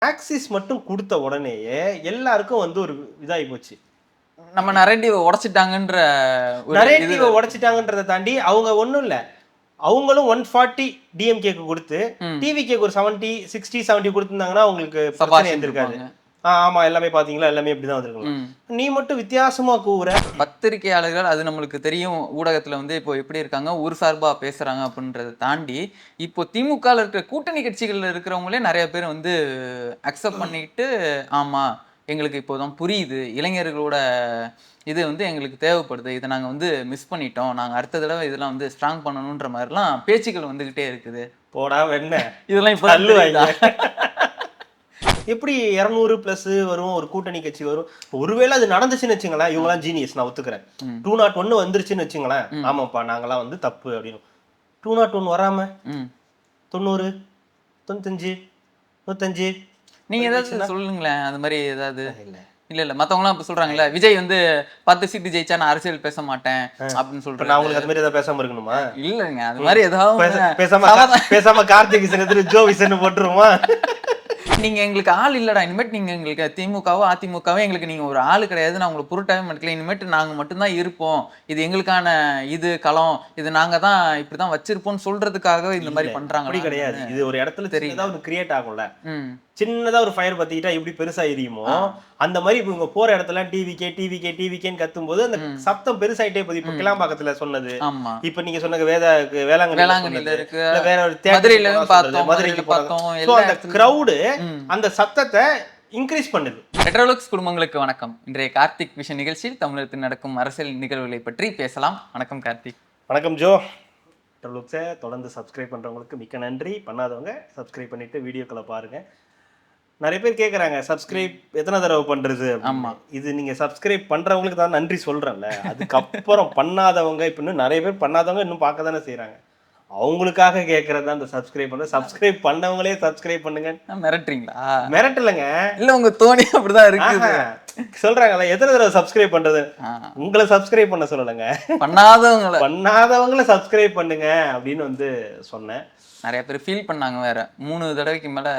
Axis மட்டும் குடுத்த உடனேயே எல்லாருக்கும் வந்து ஒரு இதாகி போச்சு. நம்ம நரேட்டிவ உடைச்சிட்டாங்கன்ற ஒரு நரேட்டிவ உடைச்சிட்டாங்கன்றத தாண்டி அவங்க ஒண்ணும் இல்ல. அவங்களும் 140 டிஎம்கேக்கு குடுத்து, டிவிகேக்கு ஒரு 70, 60, 70 குடுத்திருந்தாங்கன்னா அவங்களுக்கு பிரச்சனை இருந்திருக்காது. ஆமா எல்லாமே பாத்தீங்களா, எல்லாமே இப்படிதான் வந்திருக்கலாம். நீ மட்டும் வித்தியாசமா கூவுற. பத்திரிகையாளர்கள் அது நம்மளுக்கு தெரியும். ஊடகத்துல வந்து இப்போ எப்படி இருக்காங்க, ஊர் சார்பா பேசுறாங்க அப்படின்றத தாண்டி, இப்போ திமுகல இருக்கிற கூட்டணி கட்சிகள்ல இருக்கிறவங்களே நெறைய பேர் வந்து அக்செப்ட் பண்ணிட்டு, ஆமா எங்களுக்கு இப்போதான் புரியுது. இளைஞர்களோட இது வந்து எங்களுக்கு தேவைப்படுது. இத நாங்க வந்து மிஸ் பண்ணிட்டோம். நாங்க அடுத்த தடவ இதெல்லாம் வந்து ஸ்ட்ராங் பண்ணணுன்ற மாரிலாம் பேச்சுக்கள் வந்துகிட்டே இருக்குது. போடா வெண்ண. இதெல்லாம் இப்ப தள்ளுவாங்க. எப்படி 200 பிளஸ் வரும், ஒரு கூட்டணி கட்சி வரும். ஒருவேளை அது நடந்துச்சுன்னு வச்சுங்களேன், இவங்கலாம் ஜீனியஸ், நான் ஒத்துக்கிறேன். 201 வந்துருச்சுன்னு வச்சுங்களேன், ஆமாப்பா நாங்கெல்லாம் வந்து தப்பு அப்படின்னு. 201 வராம 90, 95, 105 நீங்க ஏதாவது சொல்லுங்களேன். அந்த மாதிரி ஏதாவது இல்ல மத்தவங்கலாம் இப்ப சொல்றாங்கல்ல, விஜய் வந்து 10 சீட்டு ஜெயிச்சா நான் அரசியல் பேச மாட்டேன் அப்படின்னு சொல்றேன். நான் உங்களுக்கு அது மாதிரி ஏதாவது பேசாம இருக்கணுமா? இல்லங்க அது மாதிரி ஏதாவது பேசாம கார்த்திக் விசன் ஜோ விசன் போட்டுருமா? நீங்க எங்களுக்கு ஆள் இல்லடா, இனிமேட்டு நீங்க எங்களுக்கு திமுகவோ அதிமுகவோ எங்களுக்கு நீங்க ஒரு ஆளு கிடையாது, நான் உங்களை பொருட்டாவே மாட்டேன், இனிமேட்டு நாங்க மட்டும்தான் இருப்போம், இது எங்களுக்கான இது களம், இது நாங்க தான் இப்படிதான் வச்சிருப்போம்னு சொல்றதுக்காக இந்த மாதிரி பண்றாங்க. அப்படி கிடையாது. இது ஒரு இடத்துல தெரியுதா ஒரு கிரியேட் ஆகும்ல. சின்னதா ஒரு ஃபயர் பத்திக்கிட்டா எப்படி பெருசா எரியுமோ அந்த மாதிரி இவங்க போற இடத்துல டிவிகே டிவிகே டிவிகேன்னு கத்தும் போது அந்த சத்தம் பெருசாயிட்டே போகுது. இப்ப கிளாம்பாக்கத்துல சொன்னது, இப்ப நீங்க சொன்ன வேளாங்கண்ணில இருக்கு, வேற ஒரு மதுரையில பார்த்தோம். அந்த கிரவுடு அந்த சத்தத்தை இன்க்ரீஸ் பண்ணுது. பெட்ரோலுக்ஸ் குடும்பங்களுக்கு வணக்கம். இன்றைய கார்த்திக் விஷன் நிகழ்ச்சியில் தமிழகத்தில் நடக்கும் அரசியல் நிகழ்வுகளை பற்றி பேசலாம். வணக்கம் கார்த்திக். வணக்கம் ஜோ. பெட்ரோலுக்ஸை தொடர்ந்து சப்ஸ்கிரைப் பண்றவங்களுக்கு மிக்க நன்றி. பண்ணாதவங்க சப்ஸ்கிரைப் பண்ணிட்டு வீடியோக்களை பாருங்க. நிறைய பேர் கேட்குறாங்க சப்ஸ்கிரைப் எத்தனை தடவை பண்ணுறது. ஆமாம், இது நீங்கள் சப்ஸ்கிரைப் பண்ணுறவங்களுக்கு தான் நன்றி சொல்கிறேன்ல. அதுக்கப்புறம் பண்ணாதவங்க இப்போ இன்னும் நிறைய பேர் பண்ணாதவங்க இன்னும் பார்க்க தானே செய்கிறாங்க. அவங்களுக்காக கேட்கறது தான் அந்த சப்ஸ்கிரைப் பண்ணுறது. சப்ஸ்கிரைப் பண்ணவங்களே சப்ஸ்கிரைப் பண்ணுங்க. மிரட்டுறீங்களா? மிரட்டலைங்க, இல்லை உங்கள் தோணி அப்படிதான் இருக்கு சொல்கிறாங்கல்ல. எத்தனை தடவை சப்ஸ்கிரைப் பண்ணுறது? உங்களை சப்ஸ்கிரைப் பண்ண சொல்லலைங்க, பண்ணாதவங்கள சப்ஸ்கிரைப் பண்ணுங்க அப்படின்னு வந்து சொன்னேன். நிறைய பேர் ஃபீல் பண்ணாங்க வேற, 3 தடவைக்கு மேல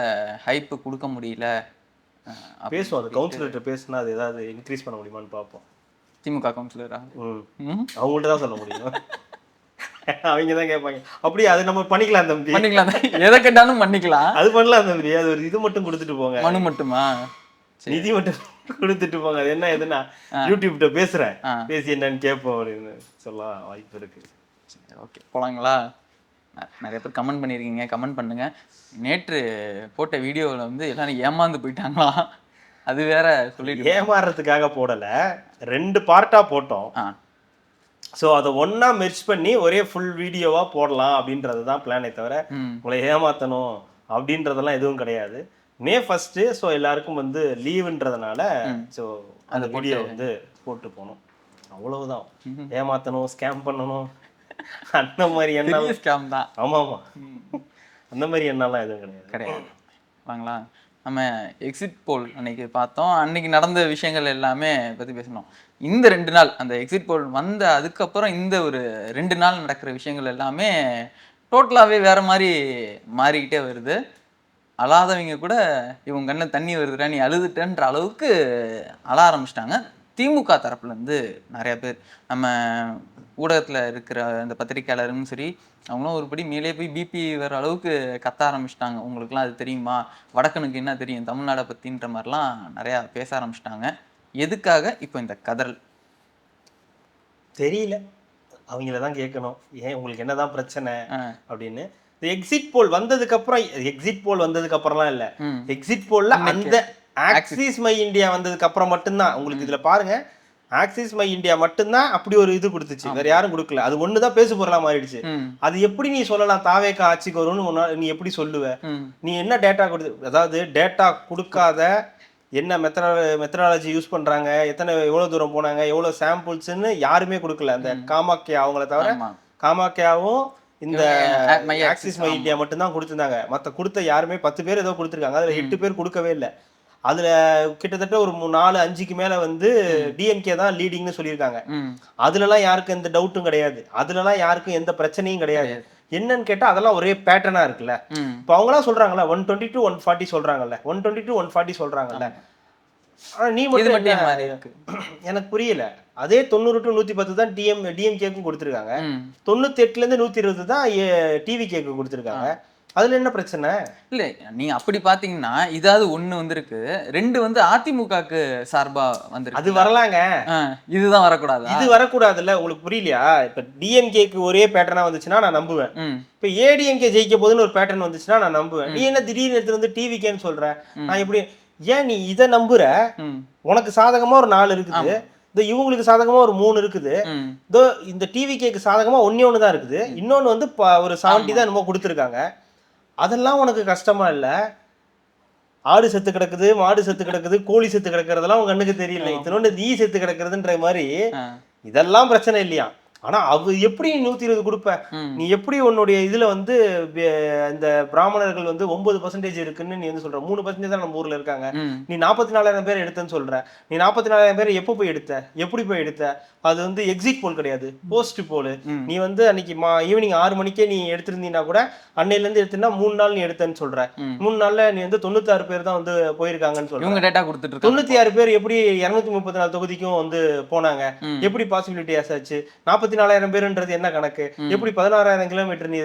ஹைப் கொடுக்க முடியல. பேசுவோம், அது கவுன்சிலர்கிட்ட பேசினா அது ஏதாவது இன்க்ரீஸ் பண்ண முடியுமான்னு பார்ப்போம். திமுக கவுன்சிலரா? அவங்கள்ட்ட தான் சொல்ல முடியும். அவங்க தான் கேட்பாங்க. அப்படியே அது நம்ம பண்ணிக்கலாம் தம்பி, பண்ணிக்கலாம், எதை கேட்டாலும் பண்ணிக்கலாம், அது பண்ணலாம் தம்பி. அது ஒரு இது மட்டும் கொடுத்துட்டு போங்க, மனு மட்டுமா, நிதி மட்டும் கொடுத்துட்டு போங்க. அது என்ன எதுனா யூடியூப்கிட்ட பேசுறேன், பேசி என்னன்னு கேட்போம் அப்படின்னு சொல்ல வாய்ப்பு இருக்கு. ஓகே போலாங்களா? நிறைய பேர் கமெண்ட் பண்ணியிருக்கீங்க, கமெண்ட் பண்ணுங்க. நேற்று போட்ட வீடியோவில் வந்து எல்லாரும் ஏமாந்து போயிட்டாங்களா? அது வேற சொல்லிட்டு. ஏமாறுறதுக்காக போடலை, 2 பார்ட்டாக போட்டோம். ஸோ அதை ஒன்றா மெர்ஜ் பண்ணி ஒரே ஃபுல் வீடியோவாக போடலாம் அப்படின்றது தான் பிளானே தவிர உங்களை ஏமாற்றணும் அப்படின்றதெல்லாம் எதுவும் கிடையாது. மே 1, ஸோ எல்லாருக்கும் வந்து லீவுன்றதுனால ஸோ அந்த வீடியோ வந்து போட்டு போனோம். அவ்வளவுதான். ஏமாற்றணும், ஸ்கேம் பண்ணணும் அந்த மாதிரி எண்ணம் ஸ்கேம் தான். ஆமாம் ஆமாம், அந்த மாதிரி எண்ணம்லாம் எதுவும் கிடையாது. வாங்களா, நம்ம எக்ஸிட் போல் அன்னைக்கு பார்த்தோம். அன்னைக்கு நடந்த விஷயங்கள் எல்லாமே பற்றி பேசணும். இந்த 2 நாள் அந்த எக்ஸிட் போல் வந்த அதுக்கப்புறம் இந்த ஒரு 2 நாள் நடக்கிற விஷயங்கள் எல்லாமே டோட்டலாகவே வேற மாதிரி மாறிக்கிட்டே வருது. அழாதவங்க கூட இவங்க கண்ணில் தண்ணி வருதுடா நீ அழுதுட்டன்ற அளவுக்கு அழ ஆரம்பிச்சிட்டாங்க. திமுக தரப்புலேருந்து நிறையா பேர், நம்ம ஊடகத்தில் இருக்கிற அந்த பத்திரிகையாளரும் சரி, அவங்களும் ஒருபடி மேலே போய் பிபி வர அளவுக்கு கத்த ஆரம்பிச்சிட்டாங்க. உங்களுக்குலாம் அது தெரியுமா, வடக்கனுக்கு என்ன தெரியும் தமிழ்நாடை பற்றின்ற மாதிரிலாம் நிறையா பேச ஆரம்பிச்சிட்டாங்க. எதுக்காக இப்போ இந்த கதறல் தெரியல, அவங்கள தான் கேட்கணும். ஏன் உங்களுக்கு என்னதான் பிரச்சனை அப்படின்னு. எக்ஸிட் போல் வந்ததுக்கு அப்புறம், எக்ஸிட் போல் வந்ததுக்கு அப்புறம்லாம் இல்லை, எக்ஸிட் போல்ல அந்த ஆக்சிஸ் மை இந்தியா வந்ததுக்கு அப்புறம் மட்டும்தான். உங்களுக்கு இதுல பாருங்க, ஆக்சிஸ் மை இந்தியா மட்டும்தான் அப்படி ஒரு இது கொடுத்துச்சு, வேற யாரும் கொடுக்கல. அது ஒண்ணுதான் பேசு பொருளா மாறிடுச்சு. அது எப்படி நீ சொல்லலாம் தாவேக்கா ஆட்சிக்கு வரும்னு நீ எப்படி சொல்லுவ? நீ என்ன டேட்டா கொடுத்து, அதாவது டேட்டா கொடுக்காத, என்ன மெத்தடாலஜி யூஸ் பண்றாங்க, எவ்வளவு தூரம் போனாங்க, எவ்வளவு சாம்பிள்ஸ்ன்னு யாருமே கொடுக்கல. அந்த காமாக்கியா அவங்கள தவிர, காமாக்கியாவும் இந்த ஆக்சிஸ் மை இந்தியா மட்டும்தான் கொடுத்துருந்தாங்க. மற்ற கொடுத்த யாருமே 10 பேர் ஏதோ கொடுத்துருக்காங்க, அதுல 8 பேர் கொடுக்கவே இல்லை. அதுல கிட்டத்தட்ட ஒரு 4-5க்கு மேல வந்து டிஎம்கே தான் லீடிங்னு சொல்லியிருக்காங்க. அதுலலாம் யாருக்கும் எந்த டவுட்டும் கிடையாது, அதுலலாம் யாருக்கும் எந்த பிரச்சனையும் கிடையாது. என்னன்னு கேட்டா அதெல்லாம் ஒரே பேட்டர்னா இருக்குல்ல. இப்போ அவங்களாம் சொல்றாங்கல்ல 120 to 140 சொல்றாங்கல்ல, 120 to 140 சொல்றாங்கல்ல. ஆனா நீ மட்டும் எனக்கு புரியல. அதே 90 to 110 தான் டிஎம்கேக்கும் கொடுத்துருக்காங்க, 98ல இருந்து 120 தான் டிவிகேக்கு கொடுத்துருக்காங்க. அதுல என்ன பிரச்சனை? இல்ல நீங்க அப்படி பாத்தீங்கன்னா இதாவது ஒண்ணு வந்திருக்கு, 2 வந்து அதிமுகக்கு சார்பா வந்திருக்கு. அது வரலாங்க, இதுதான் வரக்கூடாது. இது வரக்கூடாதுல்ல. உங்களுக்கு புரியலையா? இப்ப டிஎம்கேக்கு ஒரே பேட்டர்னா வந்துச்சுன்னா நான் நம்புவேன். இப்ப ஏடிஎம்கே ஜெயிக்க போதுன்னு ஒரு பேட்டர்ன் வந்துச்சுன்னா நான் நம்புவேன். நீ என்ன திடீர்னு எடுத்து வந்து டிவிகேன்னு சொல்ற? நான் எப்படி ஏன் நீ இதை நம்புற? உனக்கு சாதகமா ஒரு 4 இருக்குது, இந்த இவங்களுக்கு சாதகமா ஒரு 3 இருக்குது, இந்த டிவிகேக்கு சாதகமா ஒண்ணு தான் இருக்குது, இன்னொன்னு வந்து ஒரு 70 தான் என்னமோ கொடுத்துருக்காங்க. அதெல்லாம் உனக்கு கஷ்டமா இல்ல? ஆடு செத்து கிடக்குது, மாடு செத்து கிடக்குது, கோழி செத்து கிடக்குறதெல்லாம் உங்க கண்ணுக்கு தெரியல, இத்தனோண்டு ஈ செத்து கிடக்குறதுன்ற மாதிரி இதெல்லாம் பிரச்சனை இல்லையா? ஆனா அவ எப்படி 120 கொடுப்ப? நீ எப்படி உன்னுடைய இதுல வந்து இந்த பிராமணர்கள் வந்து 9% இருக்குன்னு நீ வந்து சொல்ற, 3% தான் நம்ம ஊர்ல இருக்காங்க. நீ 44,000 பேர் எடுத்தன்னு சொல்ற. நீ 44,000 பேர் எப்போ போய் எடுத்த? எப்படி போய் எடுத்த? அது வந்து எக்ஸிட் போல் கிடையாது, போஸ்ட் போல். நீ வந்து அன்னைக்கு ஈவினிங் 6 மணிக்கே நீ எடுத்திருந்தீங்கன்னா கூட அன்னையில இருந்து எடுத்தீங்கன்னா 3 நாள் நீ எடுத்தன்னு சொல்ற. 3 நாள்ல நீ வந்து 96 பேர் தான் வந்து போயிருக்காங்கன்னு சொல்ற. இவங்க டேட்டா கொடுத்துட்டு 96 பேர் எப்படி 234 தொகுதிக்கும் வந்து போனாங்க? எப்படி பாசிபிலிட்டி ஆச்சு? 44,000 பேருன்றது என்ன கணக்கு? எப்படி 16,000 கிலோமீட்டர் நீ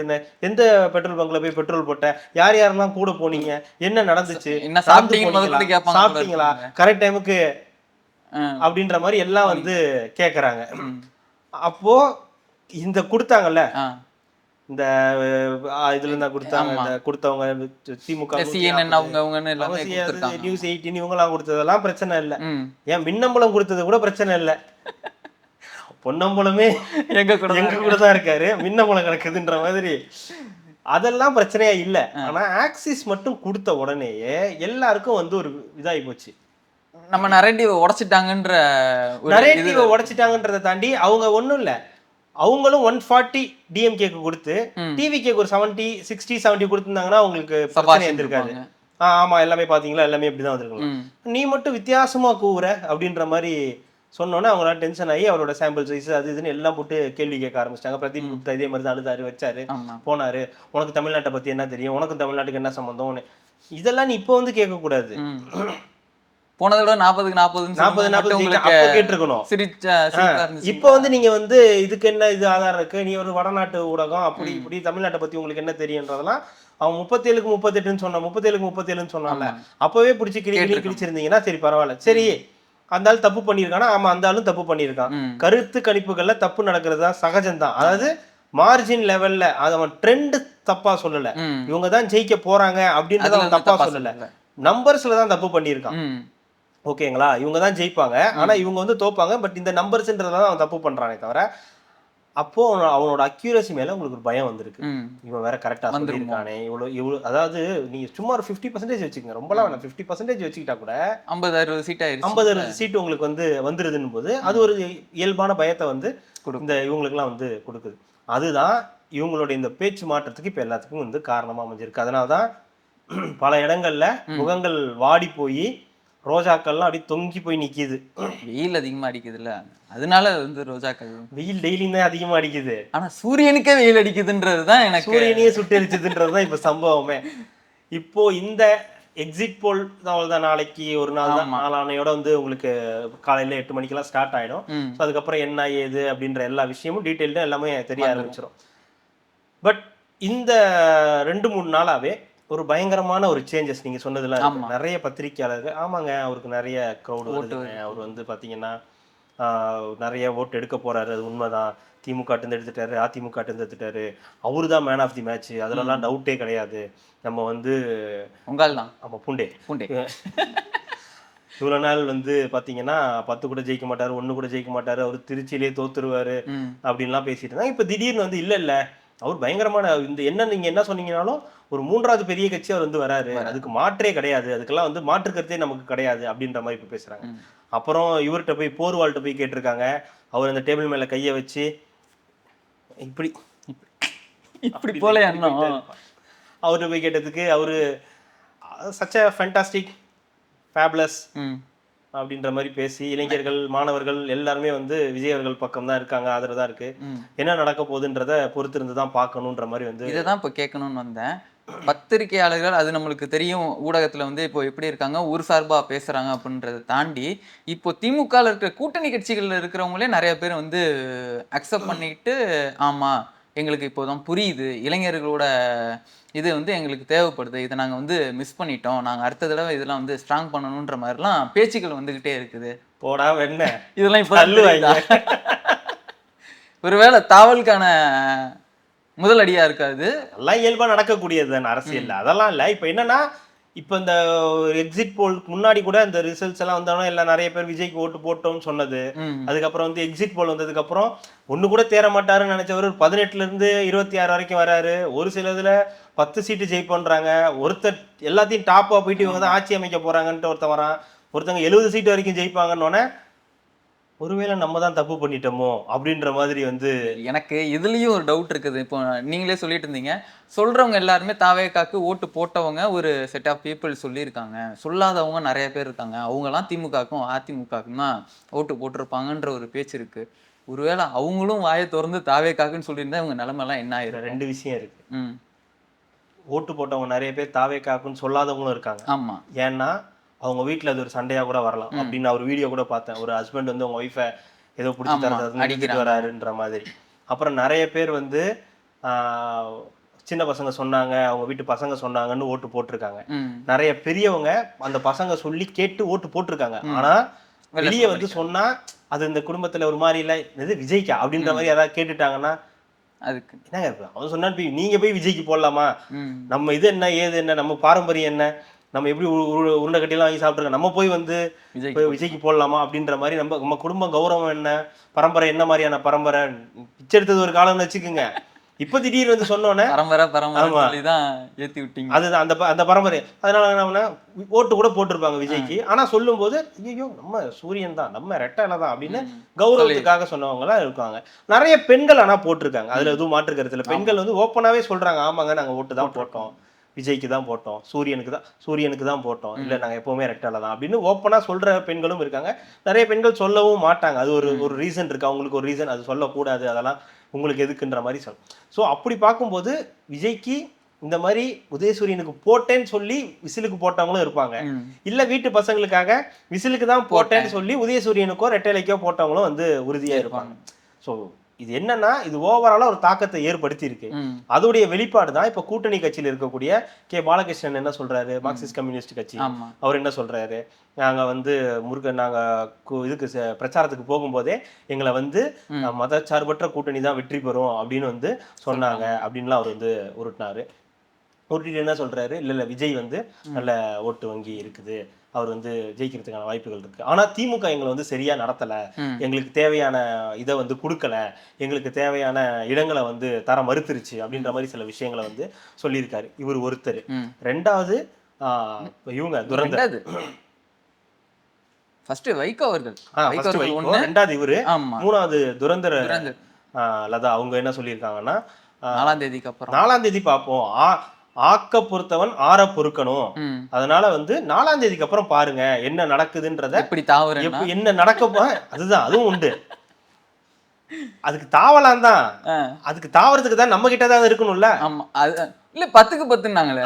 எந்த பெட்ரோல் பங்க்ல போய் பெட்ரோல் போட்ட? யார் யாரெல்லாம் கூட போனீங்க? என்ன நடந்துச்சு? சாப்பிட்டீங்களா கரெக்ட் டைமுக்கு அப்படின்ற மாதிரி எல்லாம் வந்து கேக்குறாங்க. அப்போ இந்த கொடுத்தாங்கல்ல, இந்த இதுல இருந்தா கொடுத்தாங்க, இந்த கொடுத்தவங்க திமுக நியூஸ் 18 இவங்கெல்லாம் கொடுத்ததெல்லாம் பிரச்சனை இல்லை. ஏன் மின்னம்பலம் கொடுத்தது கூட பிரச்சனை இல்லை. பொன்னம்பலமே எங்க கூட தான் இருக்காரு, மின்னம்பலம் கிடக்குதுன்ற மாதிரி அதெல்லாம் பிரச்சனையா இல்ல. ஆனா ஆக்சிஸ் மட்டும் கொடுத்த உடனேயே எல்லாருக்கும் வந்து ஒரு இதாகி போச்சு. நம்ம நரேட்டிவை உடைச்சிட்டாங்கன்ற நரேட்டிவை உடைச்சிட்டாங்கன்றதை தாண்டி அவங்க ஒண்ணும் இல்ல, அவங்களும் 140 டிஎம்கேக்கு கொடுத்து டிவிகேக்கு ஒரு 60-70 கொடுத்துருந்தாங்கன்னா அவங்களுக்கு பிரச்சனை இருந்திருக்காது. ஆமா எல்லாமே பாத்தீங்களா, எல்லாமே இப்படிதான் வந்திருக்கணும், நீ மட்டும் வித்தியாசமா கூவுற அப்படின்ற மாதிரி சொன்னோன்னே அவங்களால டென்ஷன் ஆகி அவரோட சாம்பிள் சைஸ் அது இதுன்னு எல்லாம் போட்டு கேள்வி கேட்க ஆரம்பிச்சிட்டாங்க. பிரதீப் குப்தா இதே மாதிரி தான் அழுதாரு, வச்சாரு, போனாரு. உனக்கு தமிழ்நாட்டை பத்தி என்ன தெரியும், உனக்கும் தமிழ்நாட்டுக்கு என்ன சம்பந்தம், இதெல்லாம் நீ இப்போ வந்து கேட்கக்கூடாது. போனதோட 40-40 கேட்டிருக்கணும். இப்போ வந்து நீங்க வந்து இதுக்கு என்ன இது ஆதாரம் இருக்கு, நீ ஒரு வடநாட்டு ஊடகம் அப்படி இப்படி தமிழ்நாட்டை பத்தி உங்களுக்கு என்ன தெரியுன்றதெல்லாம் அவன் 37க்கு 38ன்னு சொன்னான், 37க்கு 37ன்னு சொன்னான்ல, அப்பவே பிடிச்சி கிழிச்சிருந்தீங்கன்னா சரி பரவாயில்ல. சரி அந்த ஆள் தப்பு பண்ணியிருக்கானா? ஆமா அந்த ஆளும் தப்பு பண்ணியிருக்கான். கருத்து கணிப்புகள்ல தப்பு நடக்கிறது தான் சகஜம்தான். அதாவது மார்ஜின் லெவல்ல அவன் ட்ரெண்ட் தப்பா சொல்லல, இவங்க தான் ஜெயிக்க போறாங்க அப்படின்றத அவன் தப்பா சொல்லல, நம்பர்ஸ்ல தான் தப்பு பண்ணியிருக்கான். ஓகேங்களா, இவங்க தான் ஜெயிப்பாங்க ஆனா இவங்க வந்து தோப்பாங்க, பட் இந்த நம்பர்ஸ்ன்றதுதான் அவன் தப்பு பண்றானே தவிர. அப்போ அவனோட அக்யூரசி மேல உங்களுக்கு ஒரு பயம் வந்திருக்கு. இவன் வேற கரெக்டா சொல்லியிருக்கானே, இவ்வளவு அதாவது நீங்க சும்மா ஒரு 50% வச்சுக்கோங்க, ரொம்பலாம் வேணாம், 50% வச்சுக்கிட்டா கூட 50-60 சீட் 50-60 சீட் உங்களுக்கு வந்து வந்துருதுன்னு போது அது ஒரு இயல்பான பயத்தை வந்து இந்த இவங்களுக்குலாம் வந்து கொடுக்குது. அதுதான் இவங்களுடைய இந்த பேச்சு மாற்றத்துக்கு இப்ப எல்லாத்துக்கும் வந்து காரணமா அமைஞ்சிருக்கு. அதனாலதான் பல இடங்கள்ல முகங்கள் வாடி போய் ரோஜாக்கள்லாம் அப்படியே தொங்கி போய் நிக்குது. வெயில் அதிகமா அடிக்குதுல்ல, அதனால வந்து ரோஜாக்கள் வெயில் டெய்லியும் தான் அதிகமா அடிக்குது. ஆனா சூரியனுக்கே வெயில் அடிக்குதுன்றதுதான் எனக்கு, சூரியனையே சுட்டெரிச்சதுன்றதுதான் இப்ப சம்பவமே. இப்போ இந்த எக்ஸிட் போல் தான் நாளைக்கு ஒரு நாள் தான், நாளானையோட வந்து உங்களுக்கு காலையில 8 மணிக்கெல்லாம் ஸ்டார்ட் ஆயிடும். அதுக்கப்புறம் என்ன ஏது அப்படின்ற எல்லா விஷயமும் டீட்டெயில்டா எல்லாமே தெரிய ஆரம்பிச்சிடும். பட் இந்த 2-3 நாளாவே ஒரு பயங்கரமான ஒரு சேஞ்சஸ் நீங்க சொன்னதுல நிறைய பத்திரிகையாளர்கள், ஆமாங்க அவருக்கு நிறைய க்ரௌட் வருதுங்க, அவர் வந்து பாத்தீங்கன்னா நிறைய ஓட்டு எடுக்க போறாரு, அது உண்மைதான், திமுக எடுத்துட்டாரு, அதிமுக எடுத்துட்டாரு, அவரு தான் மேன் ஆஃப் தி மேட்ச், அதுலலாம் டவுட்டே கிடையாது, நம்ம வந்து உங்கள் தான் ஆமா பூண்டே இவ்வளவு நாள் வந்து பாத்தீங்கன்னா 10 கூட ஜெயிக்க மாட்டாரு, 1 கூட ஜெயிக்க மாட்டாரு, அவர் திருச்சியிலே தோத்துருவாரு அப்படின்லாம் பேசிட்டு இருந்தாங்க. இப்ப திடீர்னு வந்து இல்ல அவர் பயங்கரமான இந்த என்ன நீங்க என்ன சொன்னீங்கன்னாலும் ஒரு 3வது பெரிய கட்சி அவர் வந்து வராரு, அதுக்கு மாற்றே கிடையாது, அதுக்கெல்லாம் வந்து மாற்று கருத்தே நமக்கு கிடையாது அப்படின்ற மாதிரி இப்ப பேசுறாங்க. அப்புறம் இவர்கிட்ட போய் போர்வால்கிட்ட போய் கேட்டிருக்காங்க, அவர் அந்த டேபிள் மேல கைய வச்சு இப்படி இப்படி போல அவர்கிட்ட போய் கேட்டதுக்கு அவரு சச் அ ஃபேண்டாஸ்டிக் ஃபேப்லஸ் அப்படின்ற மாதிரி பேசி இளைஞர்கள் மாணவர்கள் எல்லாருமே வந்து விஜய் அவர்கள் பக்கம் தான் இருக்காங்க, ஆதரவு தான் இருக்கு. என்ன நடக்க போகுதுன்றத பொறுத்திருந்து தான் பார்க்கணுன்ற மாதிரி வந்து இதை தான் இப்போ கேட்கணும்னு வந்தேன். பத்திரிகையாளர்கள் அது நம்மளுக்கு தெரியும், ஊடகத்துல வந்து இப்போ எப்படி இருக்காங்க, ஒரு சார்பா பேசுறாங்க அப்படின்றத தாண்டி இப்போ திமுகவில் இருக்கிற கூட்டணி கட்சிகள்ல இருக்கிறவங்களே நிறைய பேர் வந்து அக்செப்ட் பண்ணிட்டு ஆமா எங்களுக்கு இப்போதான் புரியுது, இளைஞர்களோட இது வந்து எங்களுக்கு தேவைப்படுது, இதை நாங்கள் வந்து மிஸ் பண்ணிட்டோம், நாங்கள் அடுத்த தடவை இதெல்லாம் வந்து ஸ்ட்ராங் பண்ணணுன்ற மாதிரிலாம் பேச்சுக்கள் வந்துகிட்டே இருக்குது. போடா வெண்ண இதெல்லாம் இப்போ ஒருவேளை தாவலுக்கான முதல் அடியா இருக்காது. எல்லாம் இயல்பா நடக்கக்கூடியது தானே அரசியல்ல, அதெல்லாம் இல்லை. இப்போ என்னன்னா இப்போ இந்த எக்ஸிட் போலுக்கு முன்னாடி கூட இந்த ரிசல்ட்ஸ் எல்லாம் வந்தாலும் எல்லாம் நிறைய பேர் விஜய்க்கு ஓட்டு போட்டோம்னு சொன்னது. அதுக்கப்புறம் வந்து எக்ஸிட் போல் வந்ததுக்கு அப்புறம் ஒண்ணு கூட தேர மாட்டாருன்னு நினைச்சவர் 18 இருந்து 26 வரைக்கும் வராரு. ஒரு சிலதுல 10 சீட்டு ஜெயிப்போன்றாங்க. ஒருத்தர் எல்லாத்தையும் டாப்பா போயிட்டு இவங்க தான் ஆட்சி அமைக்க போறாங்கன்ட்டு ஒருத்தன் வரான். ஒருத்தவங்க 70 சீட்டு வரைக்கும் ஜெயிப்பாங்கன்னு ஒருவேளை நம்ம தான் தப்பு பண்ணிட்டோமோ அப்படின்ற மாதிரி வந்து எனக்கு இதுலயும் ஒரு டவுட் இருக்குது. இப்போ நீங்களே சொல்லிட்டு இருந்தீங்க, சொல்றவங்க எல்லாருமே தாவேக்காக்கு ஓட்டு போட்டவங்க ஒரு செட் ஆஃப் பீப்புள் சொல்லியிருக்காங்க, சொல்லாதவங்க நிறைய பேர் இருக்காங்க, அவங்கலாம் திமுகக்கும் அதிமுகக்கும் தான் ஓட்டு போட்டிருப்பாங்கன்ற ஒரு பேச்சு இருக்கு. ஒருவேளை அவங்களும் வாயை திறந்து தாவேக்காக்குன்னு சொல்லியிருந்தா இவங்க நிலைமைலாம் என்ன ஆயிரும்? 2 விஷயம் இருக்கு. ஓட்டு போட்டவங்க நிறைய பேர் தாவேக்காக்குன்னு சொல்லாதவங்களும் இருக்காங்க. ஆமா, ஏன்னா அவங்க வீட்டில் அது ஒரு சண்டையாக கூட வரலாம் அப்படின்னு ஒரு வீடியோ கூட பார்த்தேன். ஒரு ஹஸ்பண்ட் வந்து அவங்க ஒய்ஃபை ஏதோ பிடிச்சி தரது அடிக்கிட்டு வராருன்ற மாதிரி. அப்புறம் நிறைய பேர் வந்து சின்ன பசங்க சொன்னாங்க, அவங்க வீட்டு பசங்க சொன்னாங்கன்னு ஓட்டு போட்டிருக்காங்க. நிறைய பெரியவங்க அந்த பசங்க சொல்லி கேட்டு ஓட்டு போட்டிருக்காங்க. ஆனா வெளியே வந்து சொன்னா அது இந்த குடும்பத்துல ஒரு மாதிரி இல்லை, இது விஜய்க்கா அப்படின்ற மாதிரி யாராவது கேட்டுட்டாங்கன்னா அதுக்கு என்னங்க அவன் சொன்னா நீங்க போய் விஜய்க்கு போடலாமா? நம்ம இது என்ன ஏது என்ன, நம்ம பாரம்பரியம் என்ன, நம்ம எப்படி உருண்டை கட்டியெல்லாம் வாங்கி சாப்பிட்ருக்கோம், நம்ம போய் வந்து விஜய்க்கு போடலாமா அப்படின்ற மாதிரி. நம்ம குடும்ப கௌரவம் என்ன, பரம்பரை என்ன மாதிரியான பரம்பரை, பிச்சை எடுத்தது ஒரு காலம்னு வச்சுக்கோங்க. இப்ப திடீர்னு வந்து சொன்னோன்னே ஏத்தி விட்டீங்க. அதுதான் அந்த பரம்பரை. அதனால என்ன ஓட்டு கூட போட்டிருப்பாங்க விஜய்க்கு. ஆனா சொல்லும் போது ஐயோ நம்ம சூரியன் தான், நம்ம ரெட்டை தான் அப்படின்னு கௌரவத்துக்காக சொன்னவங்களா இருக்காங்க. நிறைய பெண்கள் ஆனா போட்டிருக்காங்க, அதுல எதுவும் மாற்று கருத்து இல்லை. பெண்கள் வந்து ஓப்பனாவே சொல்றாங்க, ஆமாங்க நாங்க ஓட்டு தான் போட்டோம், விஜய்க்கு தான் போட்டோம், சூரியனுக்கு தான் போட்டோம், இல்லை நாங்கள் எப்போவுமே ரெட்டால தான் அப்படின்னு ஓப்பனாக சொல்கிற பெண்களும் இருக்காங்க. நிறைய பெண்கள் சொல்லவும் மாட்டாங்க, அது ஒரு ரீசன் இருக்குது, அவங்களுக்கு ஒரு ரீசன், அது சொல்லக்கூடாது, அதெல்லாம் உங்களுக்கு எதுக்குன்ற மாதிரி சொல்லும். ஸோ அப்படி பார்க்கும்போது விஜய்க்கு இந்த மாதிரி உதயசூரியனுக்கு போட்டேன்னு சொல்லி விசிலுக்கு போட்டவங்களும் இருப்பாங்க, இல்லை வீட்டு பசங்களுக்காக விசிலுக்கு தான் போட்டேன்னு சொல்லி உதயசூரியனுக்கோ ரெட்டைலைக்கோ போட்டவங்களும் வந்து உறுதியாக இருப்பாங்க. ஸோ இது என்னன்னா இது ஓவராலா ஒரு தாக்கத்தை ஏற்படுத்தி இருக்கு. அதோடைய வெளிப்பாடு தான் இப்ப கூட்டணி கட்சியில் இருக்கக்கூடிய கே பாலகிருஷ்ணன் என்ன சொல்றாரு, மார்க்சிஸ்ட் கம்யூனிஸ்ட் கட்சி, அவர் என்ன சொல்றாரு, நாங்க வந்து நாங்க இதுக்கு பிரச்சாரத்துக்கு போகும்போதே எங்களை வந்து மதச்சார்பற்ற கூட்டணி தான் வெற்றி பெறும் அப்படின்னு வந்து சொன்னாங்க அப்படின்லாம் அவர் வந்து உருட்டினாரு. உருட்டிட்டு என்ன சொல்றாரு, இல்ல விஜய் வந்து நல்ல ஓட்டு வங்கி இருக்குது, அவர் வந்து ஜெயிக்கிறதுக்கான வாய்ப்புகள் இருக்கு, ஆனா திமுக எங்களை வந்து சரியா நடத்தல, எங்களுக்கு தேவையான இதை வந்து கொடுக்கல, எங்களுக்கு தேவையான இடங்களை வந்து தர மறுத்துருச்சு அப்படின்ற மாதிரி சில விஷயங்களை வந்து சொல்லியிருக்காரு. இவர் ஒருத்தர். ரெண்டாவது இவங்க துரந்தர், வைகோ அவர்கள், ரெண்டாவது இவரு, மூணாவது துரந்தர் லதா. அவங்க என்ன சொல்லியிருக்காங்கன்னா 4ஆம் தேதி பார்ப்போம், ஆக்க பொறுத்தவன் ஆற பொறுக்கணும், அதனால வந்து 4ஆம் தேதிக்கு அப்புறம் பாருங்க என்ன நடக்குதுன்றத, என்ன நடக்க அதுதான் அதுவும் உண்டு. அதுக்கு தாவலாம் தான், அதுக்கு தாவறதுக்கு தான் நம்ம கிட்ட தான் இருக்கணும்ல. இல்ல 10க்கு 10ன்னாங்களே.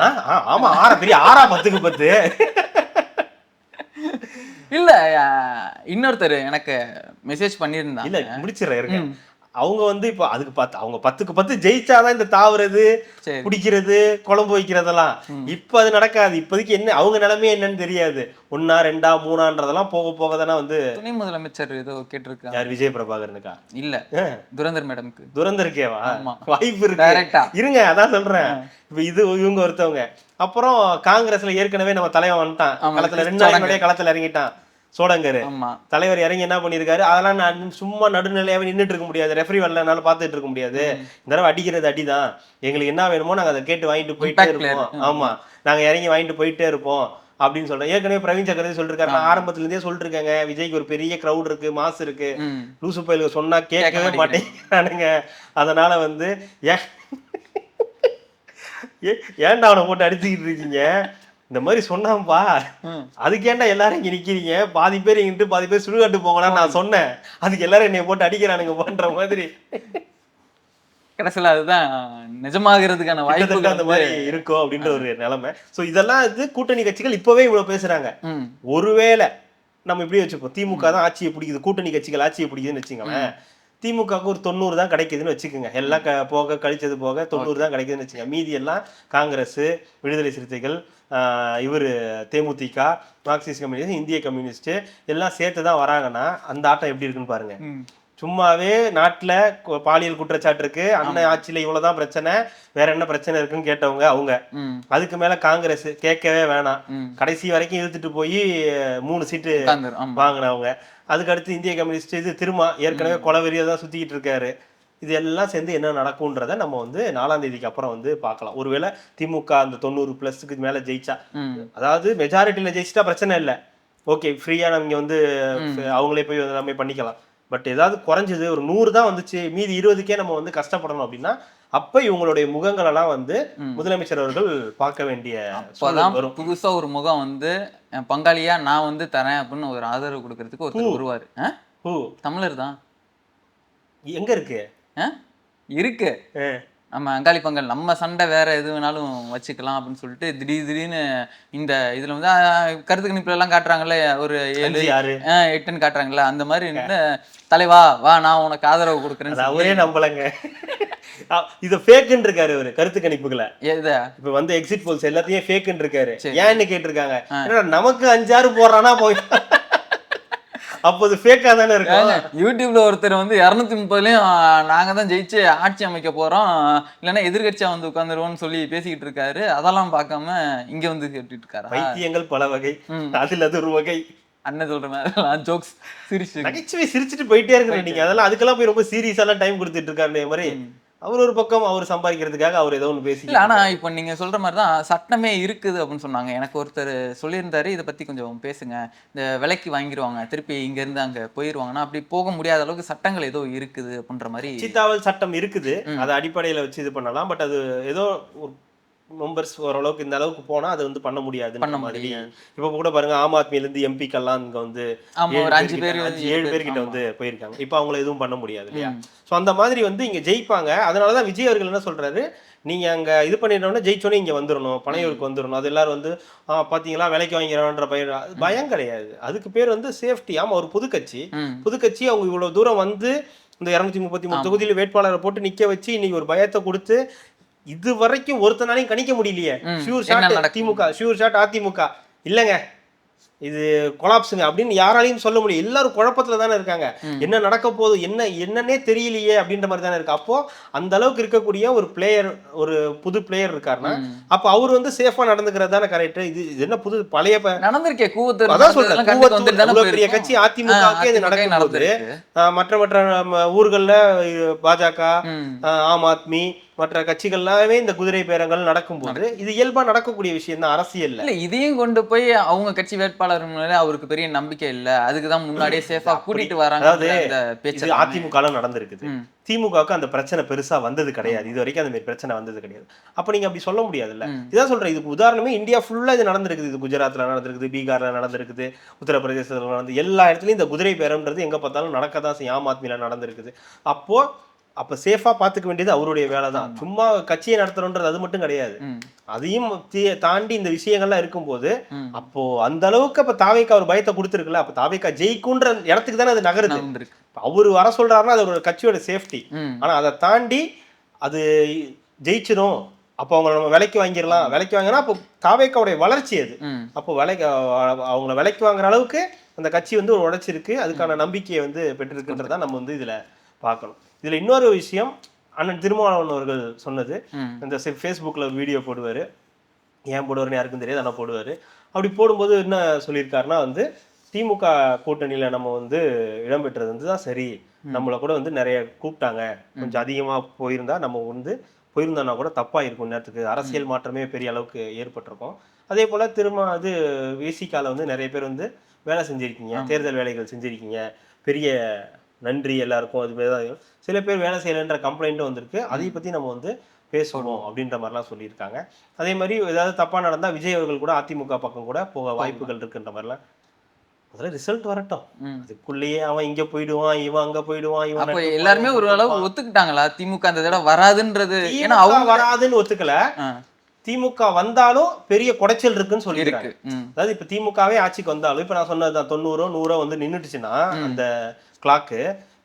ஆமா, பெரிய 10க்கு 10. இல்ல இன்னொருத்தர் எனக்கு மெசேஜ் பண்ணியிருந்தாங்க, இல்ல முடிச்சிடுறேன். அவங்க வந்து இப்போ அதுக்கு அவங்க 10க்கு 10 ஜெயிச்சாதான் இந்த தாவுறது, குடிக்கிறது, குழம்பு வைக்கிறதெல்லாம். இப்ப அது நடக்காது. இப்போதைக்கு என்ன அவங்க நிலைமையே என்னன்னு தெரியாது. 1, 2, 3ன்றதெல்லாம் போக போக தானே வந்து. துணை முதலமைச்சர் ஏதோ கேட்டிருக்காங்க. யார், விஜய் பிரபாகரனுக்கா? இல்ல துரந்தர் மேடம்க்கு. துரந்தருக்கேவா? வாய்ப்பு இருக்கு, இருங்க அதான் சொல்றேன். இப்ப இது இவங்க ஒருத்தவங்க. அப்புறம் காங்கிரஸ்ல ஏற்கனவே நம்ம தலைவன் வந்துட்டான், களத்துல 2 நாள் முன்னாடியே களத்துல இறங்கிட்டான் சோடங்கர் தலைவர். இறங்கி என்ன பண்ணிருக்காரு, அதெல்லாம் நான் சும்மா நடுநிலையாவே நின்றுட்டு இருக்க முடியாது, ரெஃபரி வரலனால பார்த்துட்டு இருக்க முடியாது, இந்த தடவை அடிக்கிறது அடிதான், எங்களுக்கு என்ன வேணுமோ நாங்க அதை கேட்டு வாங்கிட்டு போயிட்டே இருப்போம், ஆமா நாங்க இறங்கி வாங்கிட்டு போயிட்டே இருப்போம் அப்படின்னு சொல்றேன். ஏற்கனவே பிரவீன் சக்கரவர்த்தி சொல்லிருக்காரு, நான் ஆரம்பத்துல இருந்தே சொல்லிட்டு இருக்கேங்க, விஜய்க்கு ஒரு பெரிய கிரௌட் இருக்கு, மாசு இருக்கு, லூசு பயிலுக்கு சொன்னா கேட்கவே மாட்டேங்கிறானுங்க, அதனால வந்து ஏன்டா அவனை போட்டு அடிச்சுக்கிட்டு இருக்கீங்க, இந்த மாதிரி சொன்னாம்பா, அதுக்கேண்டா எல்லாரும் இங்க நிக்கிறீங்க, பாதி பேர் இங்கிட்டு பாதி பேர் சுடுகாட்டு போங்களான்னு நான் சொன்னேன், அதுக்கு எல்லாரும் என்னைய போட்டு அடிக்கிறானுங்க பண்ற மாதிரி கடைசியில அதுதான் நிஜமாகிறதுக்கான வாய்ப்புகள் அந்த மாதிரி இருக்கும் அப்படின்ற ஒரு நிலைமை. சோ இதெல்லாம் கூட்டணி கட்சிகள் இப்பவே இவ்வளவு பேசுறாங்க. ஒருவேளை நம்ம இப்படி வச்சுப்போம், திமுக தான் ஆட்சியை பிடிக்குது, கூட்டணி கட்சிகள் ஆட்சியை பிடிக்குதுன்னு வச்சுக்கோங்களேன், திமுகவுக்கு ஒரு 90 தான் கிடைக்குதுன்னு வச்சுக்கோங்க, எல்லாம் போக கழிச்சது போக 90 தான் கிடைக்குதுன்னு வச்சுக்கோங்க. மீதி எல்லாம் காங்கிரஸ், விடுதலை சிறுத்தைகள், இவர் தேமுதிக, மார்க்சிஸ்ட் கம்யூனிஸ்ட், இந்திய கம்யூனிஸ்ட் எல்லாம் சேர்த்து தான் வராங்கன்னா அந்த ஆட்டம் எப்படி இருக்குன்னு பாருங்க. சும்மாவே நாட்டுல பாலியல் குற்றச்சாட்டு இருக்கு, அண்ணன் ஆட்சியில இவ்வளவுதான் பிரச்சனை, வேற என்ன பிரச்சனை இருக்குன்னு கேட்டவங்க அவங்க. அதுக்கு மேல காங்கிரஸ் கேட்கவே வேணாம், கடைசி வரைக்கும் இழுத்துட்டு போய் 3 சீட்டு வாங்கினவங்க. அதுக்கு அடுத்து இந்திய கம்யூனிஸ்ட், இது திரும்ப ஏற்கனவே கொலவெறியா தான் சுத்திக்கிட்டு இருக்காரு. இது எல்லாம் சேர்ந்து என்ன நடக்கும்ன்றத நம்ம 4ஆம் தேதிக்கு அப்புறம் பார்க்கலாம். ஒருவேளை திமுக அந்த 90+ மேல ஜெயிச்சா, அதாவது மெஜாரிட்டியில ஜெயிச்சிட்டா பிரச்சனை இல்லை, ஓகே ஃப்ரீயா நம்ம அவங்களே போய் எல்லாமே பண்ணிக்கலாம். பட் ஏதாவது குறைஞ்சது ஒரு 100 தான் வந்துச்சு, மீதி 20க்கே நம்ம கஷ்டப்படணும் அப்படின்னா, அப்ப இவங்களுடைய முகங்கள் எல்லாம் முதலமைச்சர் அவர்கள் பார்க்க வேண்டிய வரும். புதுசா ஒரு முகம் பங்காளியா நான் தரேன் அப்படின்னு ஒரு ஆதரவு கொடுக்கறதுக்கு ஒருத்தர் வருவாரு. தமிழர் தான். எங்க இருக்கு இருக்கு நம்ம அங்காளி பங்கல், நம்ம சண்டை வேற எது வேணாலும் வச்சுக்கலாம் அப்படின்னு சொல்லிட்டு திடீர்னு இந்த இதுல கருத்து கணிப்புல எல்லாம் காட்டுறாங்கல்ல, ஒரு 7-8 காட்டுறாங்கல்ல, அந்த மாதிரி தலைவா வா நான் உனக்கு ஆதரவு கொடுக்குறேன். அவரே நம்பலங்க, இத ஃபேக்ன்னு இருக்காரு அவரு கருத்து கணிப்புகளை. இப்ப எக்ஸிட் போல்ஸ் எல்லாத்தையும் ஃபேக்ன்னு இருக்காரு. ஏன்னு கேட்டிருக்காங்க, நமக்கு 5-6 போடுறானா போய் அப்போ அது ஃபேக்கா தானே இருக்கும். யூடியூப்ல ஒருத்தர் 230லயும் நாங்க தான் ஜெயிச்சு ஆட்சி அமைக்க போறோம், இல்லைன்னா எதிர்கட்சியா உட்காந்துருவோம்னு சொல்லி பேசிக்கிட்டு இருக்காரு. அதெல்லாம் பார்க்காம இங்க கேட்டுட்டு இருக்காரு. வைத்தியங்கள் பல வகை, அதுல அது ஒரு வகை. அண்ணன் சொல்ற மாதிரி ஜோக்ஸ் நகைச்சுவை சிரிச்சுட்டு போயிட்டே இருக்கிறேன் நீங்க. அதெல்லாம் அதுக்கெல்லாம் போய் ரொம்ப சீரியஸாலாம் டைம் கொடுத்துட்டு இருக்காரு மாதிரி. அவர் ஒரு பக்கம் அவர் சம்பாதிக்கிறதுக்காக அவர் ஏதோ ஒன்று பேசி. ஆனா இப்போ நீங்க சொல்ற மாதிரி தான் சட்டமே இருக்குது அப்படின்னு சொன்னாங்க. எனக்கு ஒருத்தர் சொல்லியிருந்தாரு, இதை பத்தி கொஞ்சம் பேசுங்க, இந்த விலைக்கு வாங்கிடுவாங்க திருப்பி இங்க இருந்து அங்க போயிருவாங்கன்னா அப்படி போக முடியாத அளவுக்கு சட்டங்கள் ஏதோ இருக்குது அப்படின்ற மாதிரி. சித்தாவல் சட்டம் இருக்குது, அதை அடிப்படையில வச்சு இது பண்ணலாம். பட் அது ஏதோ மெம்பர்ஸ் ஓரளவுக்கு இந்த அளவுக்கு போனா அது பண்ண முடியாது. இப்ப கூட பாருங்க, ஆம் ஆத்மியில இருந்து எம்பிக்கெல்லாம் இங்க 7 பேர்கிட்ட போயிருக்காங்க. இப்ப அவங்கள எதுவும் பண்ண முடியாது இல்லையா? சோ அந்த மாதிரி இங்க ஜெயிப்பாங்க. அதனாலதான் விஜய் அவர்கள் என்ன சொல்றாரு, நீங்க அங்க இது பண்ணிட்டோம்னா ஜெயிச்சோன்னே இங்க வந்துடணும், பனையூருக்கு வந்துடணும். அது எல்லாரும் பாத்தீங்களா விலைக்கு வாங்கிறோன்ற பயம் கிடையாது. அதுக்கு பேர் சேஃப்டி. ஆமா, ஒரு புதுக்கட்சி அவங்க இவ்வளவு தூரம் இந்த 233 தொகுதியில வேட்பாளரை போட்டு நிக்க வச்சு இன்னைக்கு ஒரு பயத்தை கொடுத்து இது வரைக்கும் ஒருத்தனாலையும் கணிக்க முடியலையே. ஷூர் ஷாட் திமுக, ஷூர் ஷாட் அதிமுக இல்லங்க, இது கொலாப்ஸுங்க அப்படின்னு யாராலையும் சொல்ல முடியும். எல்லாரும் குழப்பத்துல தானே இருக்காங்க, என்ன நடக்க போகுது என்னன்னே தெரியலையே அப்படின்ற மாதிரி தானே இருக்கு. அப்போ அந்த அளவுக்கு இருக்கக்கூடிய ஒரு பிளேயர், ஒரு புது பிளேயர் இருக்காருன்னா அப்ப அவர் சேஃபா நடந்துக்கிறது தானே கரெக்ட். இது என்ன புது பழைய நடந்திருக்கே கூவத்தூர், அதான் சொல்றேன், பெரிய கட்சி அதிமுகவுக்கே இது நடக்கும்போது மற்ற ஊர்கள்ல பாஜக, ஆம் ஆத்மி, மற்ற கட்சிகள்லாமே இந்த குதிரை பேரங்கள் நடக்கும்போது இது இயல்பா நடக்கக்கூடிய விஷயம் தான் அரசியல்ல. இல்ல இதையும் கொண்டு போய் அவங்க கட்சி வேட்பாளர் அவருக்கு பெரிய நம்பிக்கை இல்ல, அதுக்குதான் முன்னாடியே சேஃபா கூட்டிட்டு வராங்க. அதாவது அதிமுக நடந்திருக்குது, திமுகவுக்கு அந்த பிரச்சனை பெருசா வந்தது கிடையாது, இது வரைக்கும் அந்த மாதிரி பிரச்சனை வந்தது கிடையாது. அப்ப நீங்க அப்படி சொல்ல முடியாதுல்ல. இதான் சொல்றேன், இதுக்கு உதாரணமே இந்தியா ஃபுல்லா இது நடந்திருக்குது. இது குஜராத்ல நடந்திருக்குது, பீகார்ல நடந்திருக்குது, உத்தரப்பிரதேசத்துல நடந்து எல்லா இடத்துலயும் இந்த குதிரை பேரம்ன்றது எங்க பார்த்தாலும் நடக்கதான் செய்யும். ஆம் ஆத்மியில நடந்திருக்குது. அப்ப சேஃபா பாத்துக்க வேண்டியது அவருடைய வேலை தான். சும்மா கட்சியை நடத்துறோன்றது அது மட்டும் கிடையாது. அதையும் தாண்டி இந்த விஷயங்கள்லாம் இருக்கும்போது அப்போ அந்த அளவுக்கு அப்ப தாவேக்கா ஒரு பயத்தை கொடுத்துருக்குல்ல. அப்ப தாவேக்கா ஜெயிக்குன்ற இடத்துக்கு தானே அது நகருது. அவரு வர சொல்றாருன்னா அது ஒரு கட்சியோட சேஃப்டி. ஆனா அதை தாண்டி அது ஜெயிச்சிடும், அப்போ அவங்கள நம்ம விலைக்கு வாங்கிடலாம், விலைக்கு வாங்கினா அப்போ தாவேக்காவுடைய வளர்ச்சி அது. அப்போ அவங்கள விலைக்கு வாங்குற அளவுக்கு அந்த கட்சி ஒரு உழைச்சிருக்கு, அதுக்கான நம்பிக்கையை பெற்றிருக்குன்றதான் நம்ம இதுல பார்க்கணும். இதுல இன்னொரு விஷயம், அண்ணன் திருமாவளவன் அவர்கள் சொன்னது, இந்த ஃபேஸ்புக்கில் ஒரு வீடியோ போடுவார், ஏன் போடுவார்னு யாருக்கும் தெரியாது, ஆனால் போடுவார். அப்படி போடும்போது என்ன சொல்லியிருக்காருன்னா திமுக கூட்டணியில் நம்ம இடம்பெற்றது தான் சரி, நம்மளை கூட நிறைய கூப்பிட்டாங்க, கொஞ்சம் அதிகமாக போயிருந்தா நம்ம போயிருந்தோன்னா கூட தப்பாக இருக்கும், நேரத்துக்கு அரசியல் மாற்றமே பெரிய அளவுக்கு ஏற்பட்டிருக்கும். அதே போல் விசிகாவில் நிறைய பேர் வேலை செஞ்சுருக்கீங்க, தேர்தல் வேலைகள் செஞ்சுருக்கீங்க, பெரிய நன்றி எல்லாருக்கும். அது மாதிரி தான் சில பேர் வேலை செய்யலைன்ற கம்ப்ளைண்ட்டும் வந்திருக்கு. அதை பற்றி நம்ம பேசுவோம் அப்படின்ற மாதிரிலாம் சொல்லியிருக்காங்க. அதே மாதிரி ஏதாவது தப்பா நடந்தா விஜய் அவர்கள் கூட அதிமுக பக்கம் கூட போக வாய்ப்புகள் இருக்குன்ற மாதிரிலாம். முதல்ல ரிசல்ட் வரட்டும், அதுக்குள்ளேயே அவன் இங்க போயிடுவான், இவன் அங்க போயிடுவான், இவன் அப்ப எல்லாருமே ஒரு அளவு ஒத்துக்கிட்டாங்களா திமுக அந்த தடவை வராதுன்றது? ஏன்னா அவங்க வராதுன்னு ஒத்துக்கல, திமுக வந்தாலும் பெரிய குடைச்சல் இருக்குன்னு சொல்லியிருக்காங்க. அதாவது இப்ப திமுகவே ஆட்சிக்கு வந்தாலும் இப்ப நான் சொன்னதுதான் 90 100 வந்து நின்னுட்டுச்சுன்னா அந்த கிளாக்கு,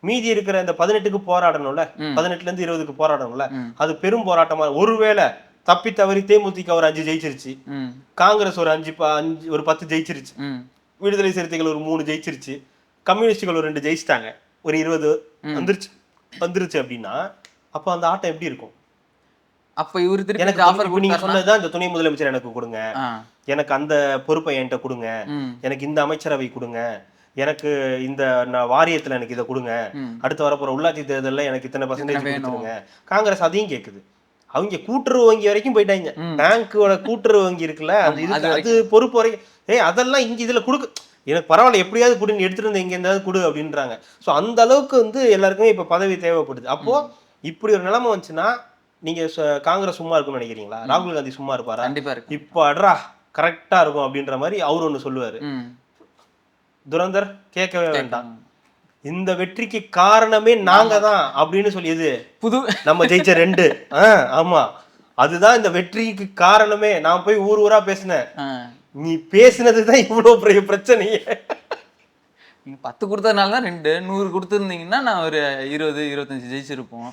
மீதி இருக்கிற இந்த 18க்கு போராடணும்ல, 18ல இருந்து 20க்கு போராடணும்ல, அது பெரும் போராட்டமா. ஒருவேளை தப்பி தவறி தேமுதிக ஒரு 5 ஜெயிச்சிருச்சு, காங்கிரஸ் ஒரு 10 ஜெயிச்சிருச்சு, விடுதலை சிறுத்தைகள் ஒரு 3 ஜெயிச்சிருச்சு, கம்யூனிஸ்டுகள் ஒரு 2 ஜெயிச்சிட்டாங்க, ஒரு 20 வந்துருச்சு அப்படின்னா அப்ப அந்த ஆட்டம் எப்படி இருக்கும்? அப்ப இவரு திருப்பி எனக்கு ஆஃபர் நீங்க சொன்னதுதான், இந்த துணை முதலமைச்சர் எனக்கு கொடுங்க, எனக்கு அந்த பொறுப்பை என்கிட்ட கொடுங்க, எனக்கு இந்த அமைச்சரவை கொடுங்க, எனக்கு இந்த வாரியத்துல எனக்கு இதை கொடுங்க, அடுத்து வரப்போற உள்ளாட்சி தேர்தலில் எனக்கு இத்தனை % கொடுத்துருங்க. காங்கிரஸ் அதையும் கேக்குது. அவங்க கூட்டுறவு வங்கி வரைக்கும் போயிட்டாங்க. பேங்கோட கூட்டுறவு வங்கி இருக்குல்ல, அது பொறுப்பு வரைக்கும் அதெல்லாம் இங்க இதுல கொடுக்கு, எனக்கு பரவாயில்ல எப்படியாவது கொடுன்னு எடுத்துட்டு வந்து எங்க இருந்தாவது கொடு அப்படின்றாங்க. ஸோ அந்த அளவுக்கு வந்து எல்லாருக்குமே இப்ப பதவி தேவைப்படுது. அப்போ இப்படி ஒரு நிலைமை வந்துச்சுன்னா நீங்க காங்கிரஸ் சும்மா இருக்கும்னு நினைக்கிறீங்களா? ராகுல் காந்தி சும்மா இருப்பாரா? இப்ப அட்ரா கரெக்டா இருக்கும் அப்படின்ற மாதிரி அவரு ஒண்ணு சொல்லுவாரு. துரந்தர் கேட்கவே வேண்டாம், இந்த வெற்றிக்கு காரணமே நாங்க தான் அப்படின்னு சொல்லியது புது நம்ம ஜெயிச்ச 2. ஆமா, அதுதான் இந்த வெற்றிக்கு காரணமே. நான் போய் ஊர் ஊரா பேசினேன், நீ பேசினதுதான் இவ்வளவு பெரிய பிரச்சனையே. நீங்க 10 கொடுத்ததுனால தான் 2, 100 கொடுத்துருந்தீங்கன்னா நான் ஒரு 20 25 ஜெயிச்சிருப்போம்.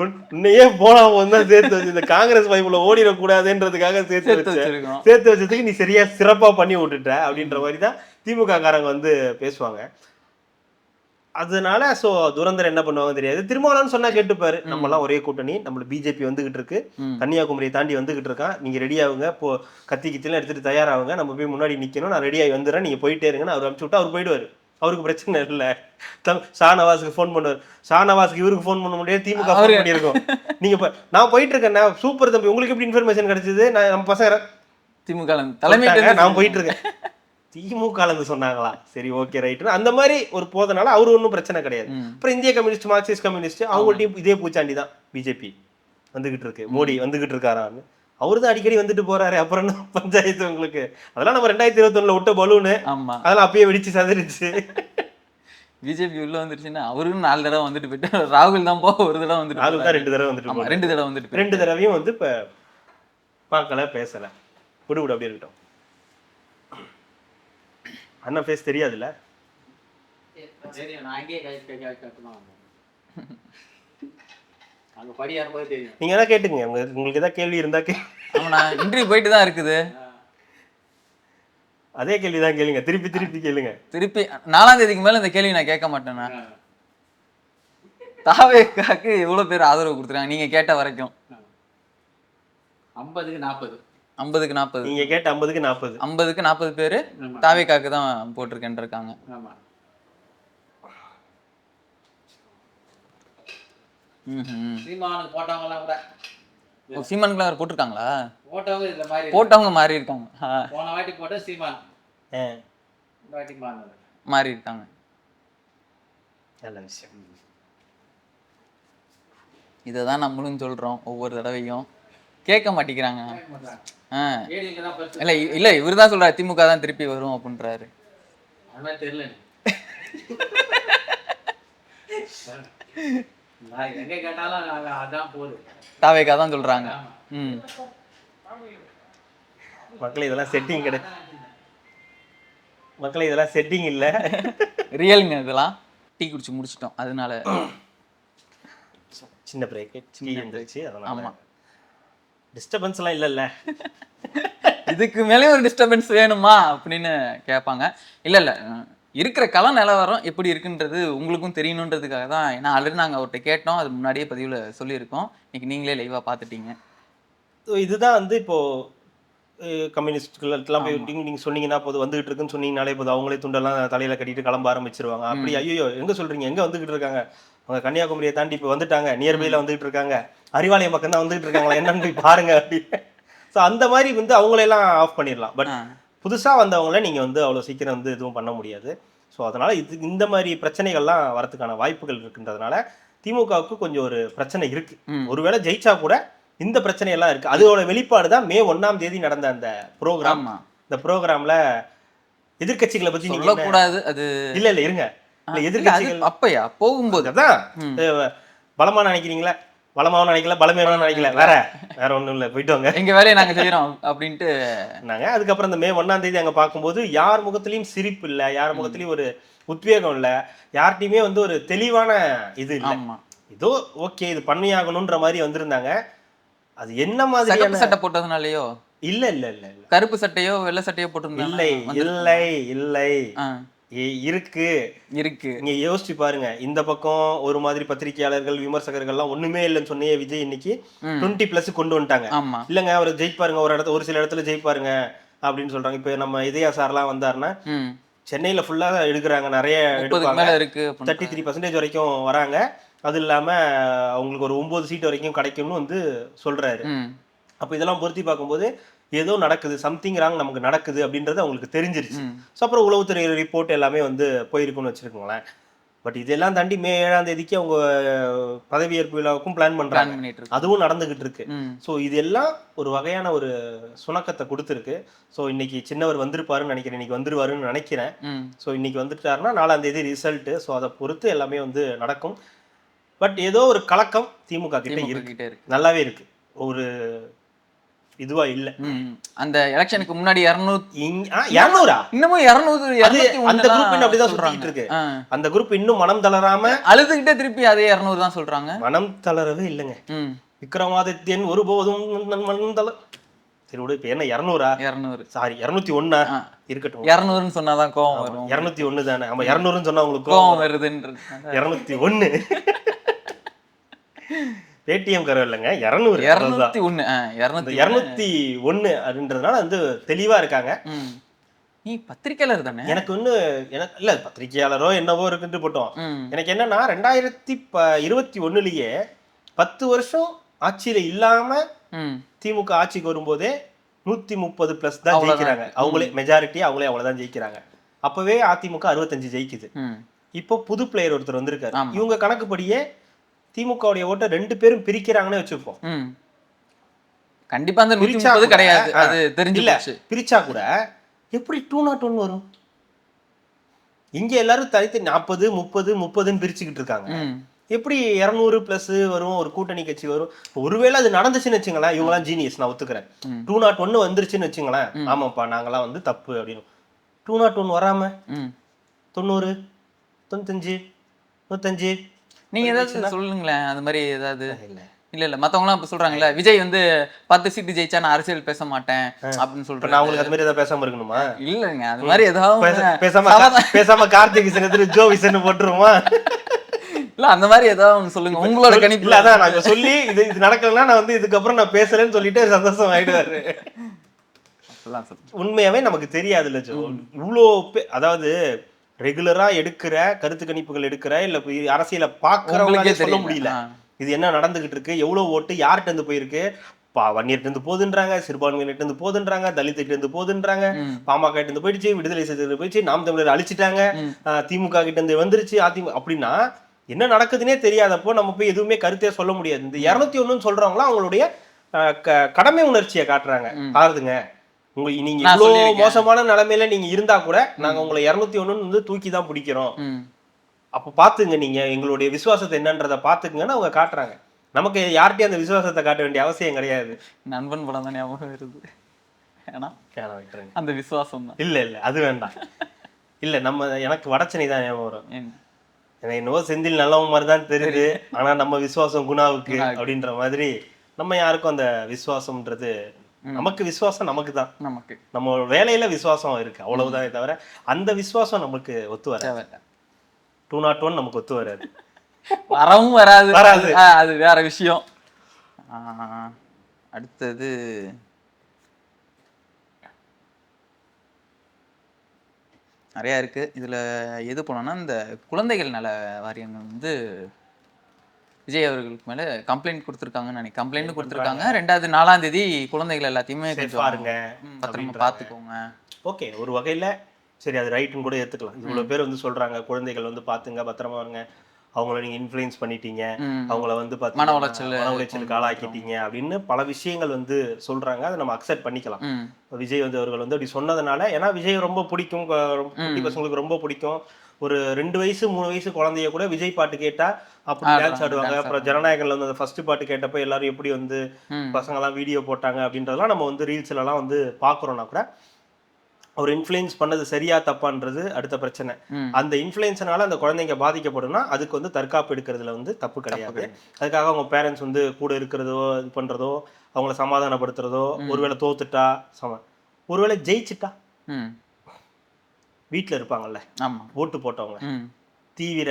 உன்னையே போனா தான் சேர்த்து வச்சு இந்த காங்கிரஸ் பைப்புல ஓடிடக்கூடாதுன்றதுக்காக சேர்த்து வச்சதுக்கு நீ சரியா சிறப்பா பண்ணி விட்டுட்ட அப்படின்ற மாதிரி தான் திமுக காரங்க வந்து பேசுவாங்க. அதனால சோ துரந்தர் என்ன பண்ணுவாங்க தெரியாது. திருமாவளவன் சொன்னா கேட்டுப்பாரு, நம்ம எல்லாம் ஒரே கூட்டணி, நம்மள பிஜேபி வந்துகிட்டு இருக்கு, கன்னியாகுமரியை தாண்டி வந்துகிட்டு இருக்கான், நீங்க ரெடி ஆகுங்க, இப்போ கத்தி கித்திலாம் எடுத்துட்டு தயாராகுங்க, நம்ம போய் முன்னாடி நிக்கணும், நான் ரெடி ஆகி வந்துடுறேன், நீங்க போயிட்டே இருங்கன்னு அவர் அனுப்பிச்சு விட்டா அவர் போயிடுவாரு. அவருக்கு பிரச்சனை இல்லை. ஷானவாஸுக்கு ஃபோன் பண்ணுவார், ஷானவாஸுக்கு இவருக்கு ஃபோன் பண்ண முடியாது, திமுக ஃபோன் பண்ணியிருக்கோம். நீங்க நான் போயிட்டு இருக்கேன், சூப்பர் தம்பி, உங்களுக்கு எப்படி இன்ஃபர்மேஷன் கிடைச்சது? நான் நம்ம பசங்க திமுக தலைமை நான் போயிட்டு இருக்கேன், திமுக சொன்னாங்களா, சரி ஓகே ரைட், அந்த மாதிரி ஒரு போதனால அவரு ஒன்றும் பிரச்சனை கிடையாது. அப்புறம் இந்திய கம்யூனிஸ்ட், மார்க்சிஸ்ட் கம்யூனிஸ்ட், அவங்கள்ட்டையும் இதே பூச்சாண்டி தான். பிஜேபி வந்துகிட்டு இருக்கு, மோடி வந்துகிட்டு இருக்காரான்னு அவரு தான் அடிக்கடி வந்துட்டு போறாரு, அப்புறம் என்ன பஞ்சாயத்து உங்களுக்கு? அதெல்லாம் நம்ம 2021 விட்ட பலூனு, அதெல்லாம் அப்பயே வெடிச்சு சதறிச்சு. பிஜேபி உள்ள வந்துருச்சுன்னா அவரும் 4 தடவை வந்துட்டு போயிட்டு, ராகுல் தான் ஒரு தடவை வந்துட்டு, ராகுல் தான் 2 தடவை வந்துட்டு, 2 தடவை வந்துட்டு, 2 தடவையும் வந்து இப்ப பார்க்கல, பேசல, விடு அப்படியே இருக்கட்டும். அண்ணா ஃபேஸ் தெரியாதுல்ல, நீங்க எதாவது கேட்டுங்க, உங்களுக்கு ஏதாவது கேள்வி இருந்தா இன்டர்வியூ போயிட்டு தான் இருக்குது, அதே கேள்விதான் கேளுங்க, திருப்பி கேளுங்க. திருப்பி 4ஆம் தேதிக்கு மேல இந்த கேள்வி நான் கேட்க மாட்டேன்னா. தாவேக்காக்கு எவ்வளவு பேர் ஆதரவு கொடுத்துருக்காங்க நீங்க கேட்ட வரைக்கும்? 50க்கு 40. 50க்கு 40. நீங்க கேட்ட 50க்கு 40. 50க்கு 40 பேரு தாவேக்காக்கு தான் போட்டிருக்கேன்னு இருக்காங்க. சீமானுக்கு போட்டவங்கலாம் கூட, சீமானுக்குலாம் போட்டிருக்காங்களா? போட்டவங்க இந்த மாதிரி போட்டவங்க மாறி இருக்காங்க. போன வாட்டி போட்ட சீமான் வாட்டி மாறி இருக்காங்க. நல்ல விஷயம். இததான் நம்மளும் சொல்றோம், ஒவ்வொரு தடவையும் கேட்க மாட்டேங்கிறாங்க. இல்ல இல்ல இவருதான் சொல்றாரு திமுக தான் திருப்பி வரும் அப்படின்றாரு. அதெல்லாம் தெரியல, எங்க கேட்டாலும் அதான் போகுது, தாவேக்கா தான் சொல்றாங்க. மக்களே இதெல்லாம் செட்டிங் கிடையாது, மக்களே இதெல்லாம் செட்டிங் இல்ல, ரியலுங்க. இதெல்லாம் டீ குடிச்சு முடிச்சிட்டோம், அதனால சின்ன பிரேக் டீ இருந்துச்சு, அதனால டிஸ்டர்பன்ஸ் எல்லாம் இல்லைல்ல. இதுக்கு மேலே ஒரு டிஸ்டர்பன்ஸ் வேணுமா அப்படின்னு கேட்பாங்க. இல்ல இல்ல இருக்கிற கள நிலவரம் எப்படி இருக்குன்றது உங்களுக்கும் தெரியணுன்றதுக்காக தான். ஏன்னா ஆல்ரெடி நாங்கள் அவர்கிட்ட கேட்டோம், அது முன்னாடியே பதிவில் சொல்லியிருக்கோம், இன்னைக்கு நீங்களே லைவாக பார்த்துட்டீங்க. இதுதான் வந்து இப்போ கம்யூனிஸ்ட்லாம் போய் நீங்கள் சொன்னீங்கன்னா போது வந்துகிட்டு இருக்குன்னு சொன்னீங்கனாலே போது அவங்களே துண்டெல்லாம் தலையில கட்டிட்டு கிளம்ப ஆரம்பிச்சிருவாங்க. அப்படி ஐயோ எங்க சொல்றீங்க, எங்க வந்துகிட்டு இருக்காங்க, அவங்க கன்னியாகுமரியை தாண்டி இப்போ வந்துட்டாங்க, நியர்பைல வந்துகிட்டு இருக்காங்க, அறிவாலயம் பக்கம் தான் வந்துகிட்டு இருக்காங்களா என்னன்னு போய் பாருங்க அப்படின்னு. ஸோ அந்த மாதிரி வந்து அவங்களெல்லாம் ஆஃப் பண்ணிடலாம். பட் புதுசாக வந்தவங்கள நீங்கள் வந்து அவ்வளோ சீக்கிரம் வந்து எதுவும் பண்ண முடியாது. ஸோ அதனால் இந்த மாதிரி பிரச்சனைகள்லாம் வரதுக்கான வாய்ப்புகள் இருக்குன்றதுனால திமுகவுக்கு கொஞ்சம் ஒரு பிரச்சனை இருக்கு. ஒருவேளை ஜெயிச்சா கூட இந்த பிரச்சனை எல்லாம் இருக்கு. அதோட வெளிப்பாடு தான் மே 1ஆம் தேதி நடந்த அந்த ப்ரோக்ராம். இந்த ப்ரோக்ராம்ல எதிர்க்கட்சிகளை பத்தி நீங்க சொல்லக்கூடாது அது. இல்ல இருங்க, இல்ல எதிர்க்கட்சிகள் அப்பயா போகும்போது அதான் பலமா நினைக்கிறீங்களா, பலமாவும் நினைக்கல, பலமேனும் நினைக்கல, வேற ஒண்ணும் இல்ல, போயிட்டு வாங்க, எங்க வேலையை நாங்க செய்யறோம் அப்படின்ட்டு நாங்க. அதுக்கப்புறம் இந்த மே 1ஆம் தேதி அங்க பார்க்கும்போது யார் முகத்திலயும் சிரிப்பு இல்ல, யார் முகத்திலயும் ஒரு உத்வேகம் இல்ல, யார்கிட்டயுமே வந்து ஒரு தெளிவான இது இல்ல. ஏதோ ஓகே இது பண்ணியாகணும்ன்ற மாதிரி வந்திருந்தாங்க. அது என்ன மாதிரி சட்டை போட்டதுனாலயோ இல்ல இல்ல இல்ல இல்ல கருப்பு சட்டையோ வெள்ளை சட்டையோ போட்டிருந்தாங்க. இல்லை இல்லை இல்லை இருக்கு இருக்கு. நீங்க யோசிச்சு பாருங்க, இந்த பக்கம் ஒரு மாதிரி பத்திரிகையாளர்கள் விமர்சகர்கள்லாம் ஒண்ணுமே இல்லைன்னு சொன்னியே விஜய் இன்னைக்கு 20+ கொண்டு வந்துட்டாங்க. இல்லங்க அவர் ஜெயிப்பாருங்க, ஒரு சில இடத்துல ஜெயிப்பாருங்க அப்படின்னு சொல்றாங்க. இப்ப நம்ம இதயா சார்லாம் வந்தாருன்னா சென்னையில ஃபுல்லா எடுக்கிறாங்க, நிறைய எடுப்பாங்க, 33% வரைக்கும் வராங்க. அது இல்லாம அவங்களுக்கு ஒரு 9 சீட் வரைக்கும் கிடைக்கும்னு வந்து சொல்றாரு. அப்ப இதெல்லாம் பொருத்தி பார்க்கும்போது ஏதோ நடக்குது, சம்திங் ராங் நமக்கு நடக்குது அப்படின்றது அவங்களுக்கு தெரிஞ்சிருச்சு. ஸோ அப்புறம் உளவுத்துறை ரிப்போர்ட் எல்லாமே வந்து போயிருக்குன்னு வச்சிருக்கோங்களேன். பட் இதெல்லாம் தாண்டி மே 7ஆம் தேதிக்கு அவங்க பதவியேற்பு விழாவுக்கும் பிளான் பண்றாங்க, அதுவும் நடந்துகிட்டு இருக்கு. ஸோ இது எல்லாம் ஒரு வகையான ஒரு சுணக்கத்தை கொடுத்துருக்கு. ஸோ இன்னைக்கு சின்னவர் வந்திருப்பாருன்னு நினைக்கிறேன், இன்னைக்கு வந்துருவாருன்னு நினைக்கிறேன். ஸோ இன்னைக்கு வந்துட்டாருன்னா 4ஆம் தேதி ரிசல்ட். ஸோ அதை பொறுத்து எல்லாமே வந்து நடக்கும். பட் ஏதோ ஒரு கலக்கம் திமுக கிட்ட இருக்கு, நல்லாவே இருக்கு, ஒரு இதுவா இல்ல. அந்த எலெக்ஷனுக்கு முன்னாடி 200 இன்னமும் 200 அந்த குரூப் இன்னும் அப்படிதான் சொல்லிட்டு இருக்கு. அந்த குரூப் இன்னும் மனம் தளராம அழுதுகிட்டே திருப்பி அதே 200 தான் சொல்றாங்க. மனம் தளரவே இல்லைங்க. விக்ரமாதித்யன் ஒருபோதும் மனம் தளர சரி இப்ப என்ன 200 சாரி 201 இருக்கட்டும். 200ன்னு சொன்னாதான் கோவம் வரும். 201 தானே, ஆமா 200ன்னு சொன்னா உங்களுக்கு கோவம் வருதுன்றது. 201 பேடிஎம் கரவு இல்லைங்க, 201 அப்படின்றதுனால வந்து தெளிவா இருக்காங்க. நீ பத்திரிகையாளர் தானே? எனக்கு எனக்கு இல்ல பத்திரிகையாளரோ என்னவோ இருக்குன்னு போட்டோம். எனக்கு என்னன்னா 2021லயே 10 வருஷம் ஆட்சியில இல்லாம திமுக ஆட்சிக்கு வரும்போதே 130+ தான் ஜெயிக்கிறாங்க. அவங்களே மெஜாரிட்டி, அவங்களே அவ்வளவுதான் ஜெயிக்கிறாங்க. அப்பவே அதிமுக 65 ஜெயிக்குது. இப்போ புது பிளேயர் ஒருத்தர் வந்திருக்காரு. இவங்க கணக்குப்படியே திமுகவுடைய ஓட்டை 2 பேரும் பிரிக்கிறாங்கன்னு வச்சுப்போம். கண்டிப்பா அந்த 130 கிடையாது, அது தெரிஞ்சல. பிரிச்சா கூட எப்படி 201 வரும்? இங்க எல்லாரும் தனித்து 40 30 30ன்னு பிரிச்சுக்கிட்டு இருக்காங்க. எப்படி 200+ வரும்? ஒரு கூட்டணி கட்சி வரும். ஒருவேளை அது நடந்துச்சுன்னு வச்சுங்களேன், இவங்கெல்லாம் ஜீனியஸ், நான் ஒத்துக்கிறேன். 201 வந்துருச்சுன்னு வச்சுங்களேன், ஆமாப்பா நாங்கெல்லாம் வந்து தப்பு அப்படின்னு. 201 வராம 90 95 105 நீங்க ஏதாவது சொல்லுங்களேன், அது மாதிரி ஏதாவது. இல்ல மத்தவங்கலாம் இப்ப சொல்றாங்கல்ல, விஜய் வந்து 10 சீட்டு ஜெயிச்சா நான் அரசியல் பேச மாட்டேன் அப்படின்னு சொல்றேன். நான் உங்களுக்கு அது மாதிரி ஏதாவது பேசாம இருக்கணுமா? இல்லங்க, அது மாதிரி ஏதாவது பேசாம கார்த்திக் சிங்கத்துல ஜோ விசன் போட்டுருமா? இல்ல அந்த மாதிரி ஏதாவது சொல்லுங்க, உங்களோட கணிப்பு. இல்ல அதான் நான் சொல்லி இது நடக்கலன்னா நான் வந்து இதுக்கப்புறம் நான் பேசலன்னு சொல்லிட்டு சந்தோஷம் ஆயிடுவாரு. உண்மையாவே நமக்கு தெரியாதுல்ல ஜோ, இவ்வளோ அதாவது ரெகுலரா எடுக்கிற கருத்து கணிப்புகள் எடுக்கிற இல்ல அரசியல பாக்குறவங்களே சொல்ல முடியல இது என்ன நடந்துகிட்டு இருக்கு, எவ்வளவு ஓட்டு யார்கிட்ட இருந்து போயிருக்கு. வன்னியர்கிட்ட இருந்து போதுன்றாங்க, சிறுபான்மையினர்கிட்ட இருந்து போதுன்றாங்க, தலித்துக்கிட்ட இருந்து போதுன்றாங்க, பாமக கிட்ட இருந்து போயிடுச்சு, விடுதலை சிறுத்தைகள் போயிடுச்சு, நாம் தமிழர் அழிச்சிட்டாங்க, திமுக கிட்ட இருந்து வந்துருச்சு, அதிமுக. அப்படின்னா என்ன நடக்குதுன்னே தெரியாதப்போ நம்ம போய் எதுவுமே கருத்தே சொல்ல முடியாது. இந்த 201 சொல்றவங்களாம் அவங்களுடைய கடமை உணர்ச்சியை காட்டுறாங்க. ஆறுதுங்க, நீங்க இவ்வளவு மோசமான நிலைமையில நீங்க இருந்தா கூட நாங்க உங்களை 201 வந்து தூக்கி தான் பிடிக்கிறோம், அப்ப பாத்துங்க நீங்க எங்களுடைய விசுவாசத்தை என்னன்றத பாத்துக்குங்கன்னு அவங்க காட்டுறாங்க. நமக்கு யார்கிட்டயும் அந்த விசுவாசத்தை காட்ட வேண்டிய அவசியம் கிடையாது. நண்பன் படம் தான் ஞாபகம் வருது. அந்த விசுவாசம் தான். இல்ல இல்ல அது வேண்டாம். இல்ல நம்ம எனக்கு வடச்சனை தான் ஞாபகம் வரும். எனக்கு என்னவோ செந்தில் நல்லவன் மாதிரி தான் தெரியுது, ஆனா நம்ம விசுவாசம் குணாவுக்கு அப்படின்ற மாதிரி நம்ம யாருக்கும் அந்த விசுவாசம்ன்றது, நமக்கு விசுவாசம் நமக்கு தான், நமக்கு நம்ம வேலையில விசுவாசம் இருக்கு அவ்வளவுதான். தவிர அந்த விசுவாசம் நமக்கு ஒத்து வராது. 201 நமக்கு ஒத்து வராது, வரவும் வராது. அது வேற விஷயம். அடுத்தது நிறையா இருக்கு. இதுல எது போனோம்னா, இந்த குழந்தைகள் நல வாரியங்கள் வந்து விஜய் அவர்களுக்கு மேல கம்ப்ளைண்ட் கொடுத்துருக்காங்கன்னு நினைக்கிறேன். கம்ப்ளைண்ட் கொடுத்துருக்காங்க. 2வது 4ஆம் தேதி குழந்தைகள் எல்லாத்தையுமே பாருங்க, பத்திரமா பாத்துக்கோங்க. ஓகே, ஒரு வகையில சரி அது ரைட்டுன்னு கூட ஏத்துக்கலாம். இவ்வளவு பேர் வந்து சொல்றாங்க குழந்தைகள் வந்து பாத்துங்க, பத்திரமா வருங்க. அவங்கள நீங்க இன்ஃப்ளூயன்ஸ் பண்ணிட்டீங்க, ம். அவங்கள வந்து மன பாத்தீங்கன்னா உளைச்சல் மன உளைச்சலுக்கு ஆளாக்கிட்டீங்க அப்படின்னு பல விஷயங்கள் வந்து சொல்றாங்க. அதை நம்ம அக்செப்ட் பண்ணிக்கலாம். ம். விஜய் வந்து அவர்கள் வந்து அப்படி சொன்னதுனால, ஏன்னா விஜய் ரொம்ப பிடிக்கும், குட்டி ம். பசங்களுக்கு ரொம்ப பிடிக்கும். ஒரு 2 வயசு 3 வயசு குழந்தைய கூட விஜய் பாட்டு கேட்டா அப்படி டான்ஸ் ஆடுறாங்க, ஆடுவாங்க. டான்ஸ் அப்புறம் ஆடுறாங்க. ஜனநாயகன்ல வந்து ஃபர்ஸ்ட் பாட்டு கேட்டப்ப எல்லாரும் எப்படி வந்து ம். பசங்கலாம் வீடியோ போட்டாங்க அப்படின்றதெல்லாம் நம்ம வந்து ரீல்ஸ்லலாம் வந்து பார்க்குறோம்னா கூட, அவர் இன்ஃப்ளூயன்ஸ் பண்ணது சரியா தப்பான்றது அடுத்த பிரச்சனை. ம். அந்த இன்ஃப்ளூயன்ஸ்னால அந்த குழந்தைங்க பாதிக்கப்படும்னா அதுக்கு வந்து தற்காப்பு எடுக்கிறதுல வந்து தப்பு கிடையாது. கிடையாது. அதுக்காக அவங்க பேரண்ட்ஸ் வந்து கூட இருக்கிறதோ, இது பண்றதோ, அவங்கள சமாதானப்படுத்துறதோ, ஒருவேளை தோத்துட்டா ஒருவேளை ஜெயிச்சிட்டா ம். வீட்ல இருப்பாங்கல்ல, ஆமா. ஓட்டு போட்டவங்க, ம். தீவிர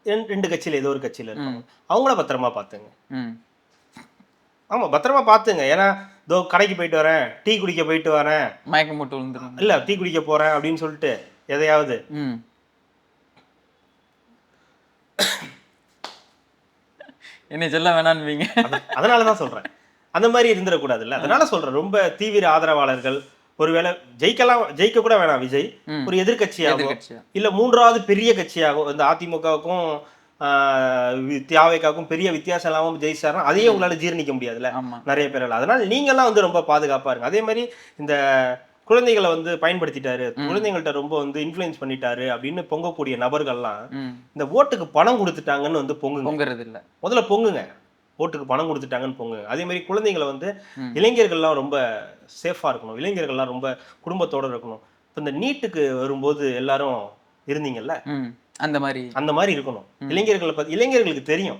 2 கட்சியில ஏதோ ஒரு கட்சியில இருப்பாங்க. அவங்கள பத்திரமா பார்த்துங்க. ம். ஆமா, பத்திரமா பார்த்துங்க. ஏன்னா, "இதோ கடைக்கு போயிட்டு வரேன், டீ குடிக்க போயிட்டு வரேன், மயக்கம் போட்டு விழுந்துரும். இல்ல டீ குடிக்க போறேன்" அப்படின்னு சொல்லிட்டு எதையாவது ம். என்னை சொல்ல வேணான்னுவீங்க. அதனால தான் சொல்றேன். அந்த மாதிரி இருந்துடக்கூடாதுல்ல. அதனால சொல்றேன். ரொம்ப தீவிர ஆதரவாளர்கள், ஒருவேளை ஜெயிக்க கூட வேணாம் விஜய். ம். ஒரு எதிர்க்கட்சியாகவோ, எதிர்க்கட்சியா. இல்ல 3வது பெரிய கட்சியாகவோ, இந்த அதிமுகவுக்கும் திமுகவுக்கும் பெரிய வித்தியாசம் இல்லாம ஜெயிச்சாருன்னா, அதையே உங்களால ஜீரணிக்க முடியாதுல்ல ஆமா. நிறைய பேரால. அதனால நீங்கலாம் வந்து ரொம்ப பாதுகாப்பா இருங்க. அதே மாதிரி இந்த குழந்தைகளை வந்து பயன்படுத்திட்டாரு, குழந்தைங்கள்ட்ட ரொம்ப வந்து இன்ஃப்ளூயன்ஸ் பண்ணிட்டாரு அப்படின்னு பொங்கக்கூடிய நபர்கள்லாம் ம். இந்த ஓட்டுக்கு பணம் கொடுத்துட்டாங்கன்னு வந்து பொங்குங்க. பொங்குறது இல்ல. முதல்ல பொங்குங்க. ஓட்டுக்கு பணம் கொடுத்துட்டாங்கன்னு பொங்குங்க. அதே மாதிரி குழந்தைங்களை வந்து ம். இளைஞர்கள்லாம் ரொம்ப சேஃபா இருக்கணும். இளைஞர்கள்லாம் ரொம்ப குடும்பத்தோட இருக்கணும். இப்போ இந்த நீட்டுக்கு வரும்போது எல்லாரும் இருந்தீங்கல்ல, ம். அந்த மாதிரி. அந்த மாதிரி இருக்கணும். இளைஞர்களுக்கு தெரியும்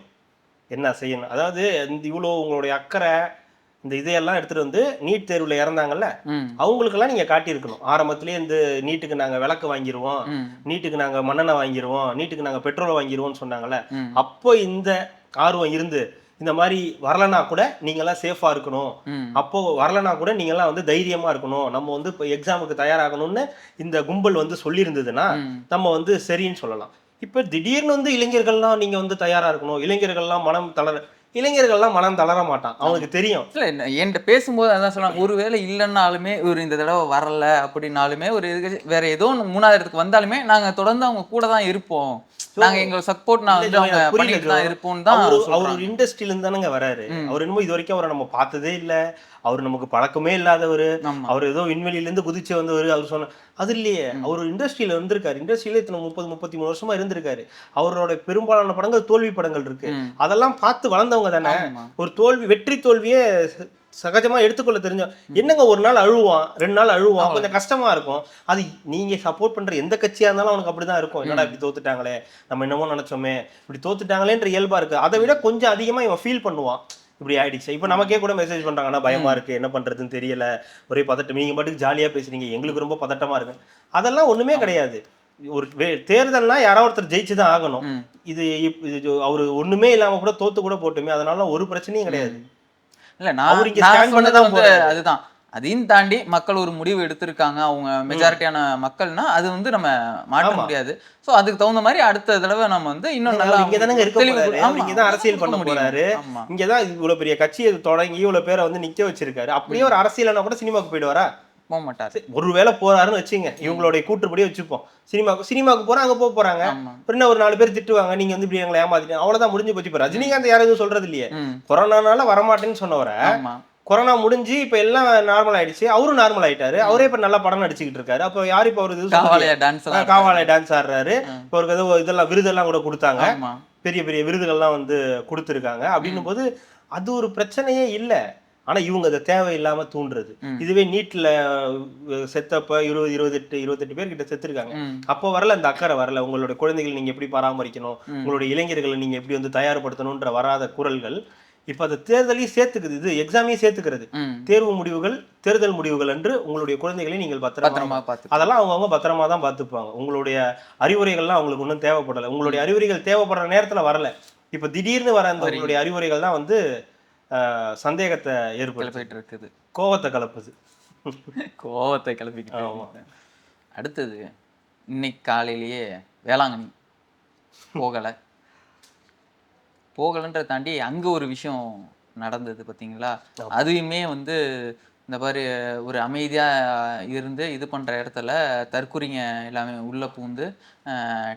என்ன செய்யணும். அதாவது இந்த இவ்வளோ உங்களுடைய அக்கறை, இந்த இதையெல்லாம் எடுத்துட்டு வந்து நீட் தேர்வுல இறந்தாங்கல்ல, ம். அவங்களுக்கெல்லாம் நீங்க காட்டியிருக்கணும். ஆரம்பத்திலேயே இந்த நீட்டுக்கு நாங்க விளக்கு வாங்கிருவோம், ம். நீட்டுக்கு நாங்க மண்ணெண்ணெய் வாங்கிருவோம், நீட்டுக்கு நாங்க பெட்ரோலை வாங்கிருவோம்னு சொன்னாங்கல்ல. ம். அப்போ இந்த ஆர்வம் இருந்து இந்த மாதிரி வரலனா கூட நீங்களாம் சேஃபா இருக்கணும். ம். அப்போ வரலனா கூட நீங்களாம் வந்து தைரியமா இருக்கணும். நம்ம வந்து இப்போ எக்ஸாமுக்கு தயாராகணும்னு இந்த கும்பல் வந்து சொல்லியிருந்ததுன்னா ம். நம்ம வந்து சரின்னு சொல்லலாம். இப்போ திடீர்னு வந்து இளைஞர்கள்லாம் நீங்க வந்து தயாரா இருக்கணும். இளைஞர்கள்லாம் மனம் தளர மாட்டான். அவனுக்கு தெரியும். இல்ல என்கிட்ட பேசும்போது அதான் சொல்லுவாங்க, ஒருவேளை இல்லைன்னாலுமே ஒரு இந்த தடவை வரல அப்படின்னாலுமே ஒரு வேற ஏதோ ஒன்று 3வது இடத்துக்கு வந்தாலுமே நாங்க தொடர்ந்து அவங்க கூட தான் இருப்போம். நாங்க எங்க சப்போர்ட் நான் வந்து அவங்க பண்ணிட்டு தான் இருப்போம்னு தான் அவர் ஒரு சொல்றாங்க. இண்டஸ்ட்ரியில இருந்து தானங்க வராரு. அவர் என்னமோ இது வரைக்கும் அவரை நம்ம பார்த்ததே இல்ல. அவர் நமக்கு பழக்கமே இல்லாதவர். ஆமா. அவர் ஏதோ விண்வெளியில இருந்து குதிச்சு வந்தவர். அவர் சொன்ன அது இல்லையே. அவர் இண்டஸ்ட்ரியில இருந்திருக்காரு. இண்டஸ்ட்ரியில இத்தனை 33 வருஷமா இருந்திருக்காரு. அவரோட பெரும்பாலான படங்கள் தோல்வி படங்கள் இருக்கு. ம். அதெல்லாம் பார்த்து வளர்ந்தவங்க தானே. ஆமா. ஒரு வெற்றி தோல்வியே சகஜமா எடுத்துக்கொள்ள தெரிஞ்ச என்னங்க, ஒரு நாள் அழுவான், 2 நாள் அழுவான், கொஞ்சம் கஷ்டமா இருக்கும். அது நீங்க சப்போர்ட் பண்ற எந்த கட்சியா இருந்தாலும் அவனுக்கு அப்படிதான் இருக்கும். என்னடா இப்படி தோத்துட்டாங்களே, நம்ம என்னமோ நினைச்சோமே, இப்படி தோத்துட்டாங்களேன்ற இயல்பா இருக்கு. அதை விட கொஞ்சம் அதிகமா இவன் ஃபீல் பண்ணுவான். இப்படி ஆயிடுச்சு. இப்போ நமக்கே கூட மெசேஜ் பண்றாங்கன்னா பயமா இருக்கு, என்ன பண்றதுன்னு தெரியல, ஒரே பதட்டம், நீங்க பாட்டுக்கு ஜாலியா பேசுறீங்க, எங்களுக்கு ரொம்ப பதட்டமா இருக்கு. அதெல்லாம் ஒண்ணுமே கிடையாது. ஒரு தேர்தல்னா யாராவது ஒருத்தர் ஜெயிச்சுதான் ஆகணும். ம். இது அவரு ஒண்ணுமே இல்லாம கூட தோத்து கூட போட்டுமே, அதனால ஒரு பிரச்சனையும் கிடையாது. இல்ல அவர் இங்க நான் stand சொன்னது பண்ணதான் வந்து போறாரு. அதுதான். அதையும் தாண்டி மக்கள் ஒரு முடிவு எடுத்திருக்காங்க. அவங்க மெஜாரிட்டியான மக்கள்னா அது வந்து நம்ம மாற்ற ஆமா. முடியாது. சோ அதுக்கு தகுந்த மாதிரி அடுத்த தடவை நம்ம வந்து இன்னும் நல்லா அவர் இங்கதானங்க இருக்க தெளிவு போறாரு. அவர் ஆமா, இங்கதான் அரசியல் இருக்க பண்ண முடியும். போறாரு. ஆமா. இங்கதான் இவ்வளவு பெரிய கட்சியை தொடங்கி இவ்வளவு பேரை வந்து நிக்க வச்சிருக்காரு. அப்படியே ஒரு அரசியல்னா கூட சினிமாக்கு போயிடுவாரா? போக மாட்டாரு. ஒருவேளை போறாருன்னு வச்சுங்க, இவங்களுடைய கூற்றுப்படியே வச்சுப்போம். சினிமாக்கு போறாங்க, போக போறாங்க. ஆமா. அப்புறம் ஒரு 4 பேர் திட்டுவாங்க, நீங்க வந்து இப்படி எங்களை ஏமாத்திட்டீங்க, அவ்வளவுதான், முடிஞ்சு போச்சு. இப்ப ரஜினிகாந்த் யாரும் எதுவும் சொல்றது இல்லையே. ம். கொரோனானால வரமாட்டேன்னு சொன்னவரை, ஆமா. கொரோனா முடிஞ்சு இப்ப எல்லாம் நார்மல் ஆயிடுச்சு, அவரும் நார்மல் ஆயிட்டாரு. அவரே இப்ப நல்ல படம் நடிச்சுக்கிட்டு இருக்காரு. அப்ப யாரு இப்ப அவரு காவாலயா டான்ஸ் எல்லாம் காவாலை டான்ஸ் ஆடுறாரு. இப்ப அவருக்கு ஏதோ இதெல்லாம் விருதெல்லாம் கூட கொடுத்தாங்க. ஆமா. பெரிய பெரிய விருதுகள்லாம் வந்து கொடுத்துருக்காங்க. அப்படின்னும் போது அது ஒரு பிரச்சனையே இல்லை. ஆனா இவங்க அதை தேவையில்லாம தூண்டுறது. இதுவே நீட்ல செத்தப்ப 28 பேர் கிட்ட செத்துருக்காங்க. அப்போ வரல அந்த அக்கறை வரல. உங்களுடைய குழந்தைகள் நீங்க எப்படி பராமரிக்கணும், உங்களுடைய இளைஞர்களை நீங்க எப்படி வந்து தயார்படுத்தணும்ன்ற வராத குரல்கள் இப்ப அந்த தேர்தலையும் சேர்த்துக்குது. இது எக்ஸாமையும் சேர்த்துக்கிறது. தேர்வு முடிவுகள், தேர்தல் முடிவுகள் என்று உங்களுடைய குழந்தைகளை நீங்கள் பத்திரமா பார்த்து அதெல்லாம் அவங்கவுங்க பத்திரமா தான் பார்த்துப்பாங்க. உங்களுடைய அறிவுரைகள்லாம் அவங்களுக்கு ஒன்றும் தேவைப்படலை. உங்களுடைய அறிவுரைகள் தேவைப்படுற நேரத்துல வரல. இப்ப திடீர்னு வர அந்த உங்களுடைய அறிவுரைகள் தான் வந்து சந்தேகத்தை ஏற்படுத்திட்டு இருக்குது, கோவத்தை கலப்புது. கோவத்தை கிளப்பிக்கிட்டு. அடுத்தது இன்னைக்கு காலையிலேயே வேளாங்கண்ணி போகலன்ற தாண்டி அங்க ஒரு விஷயம் நடந்தது பாத்தீங்களா? அதுவுமே வந்து இந்த மாதிரி ஒரு அமைதியா இருந்து இது பண்ற இடத்துல தற்குறிங்க எல்லாமே உள்ள பூந்து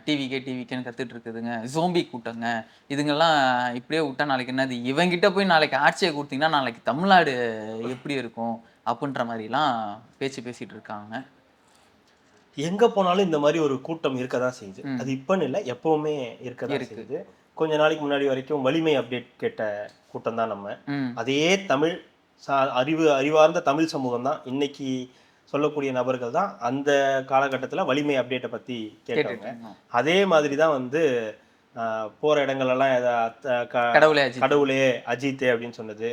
டிவிக்கேன்னு கத்துட்டு இருக்குதுங்க, ஜோம்பி கூட்டங்க, இதுங்கெல்லாம் இப்படியே விட்டா நாளைக்கு என்னது, இவங்கிட்ட போய் நாளைக்கு ஆட்சியை கொடுத்தீங்கன்னா நாளைக்கு தமிழ்நாடு எப்படி இருக்கும் அப்படின்ற மாதிரிலாம் பேசிட்டு இருக்காங்க. எங்க போனாலும் இந்த மாதிரி ஒரு கூட்டம் இருக்கதான் செய்யுது. அது இப்பன்னு இல்லை, எப்பவுமே இருக்கதான் செய்யுது. கொஞ்ச நாளைக்கு முன்னாடி வரைக்கும் வலிமை அப்டேட் கேட்ட கூட்டம் தான் நம்ம. அதே தமிழ் அறிவார்ந்த தமிழ் சமூகம் தான் இன்னைக்கு சொல்லக்கூடிய நபர்கள் தான் அந்த காலகட்டத்தில் வலிமை அப்டேட்டை பத்தி கேட்டாங்க. அதே மாதிரி தான் வந்து போற இடங்கள்லாம் கடவுளே அஜித் அப்படின்னு சொன்னது.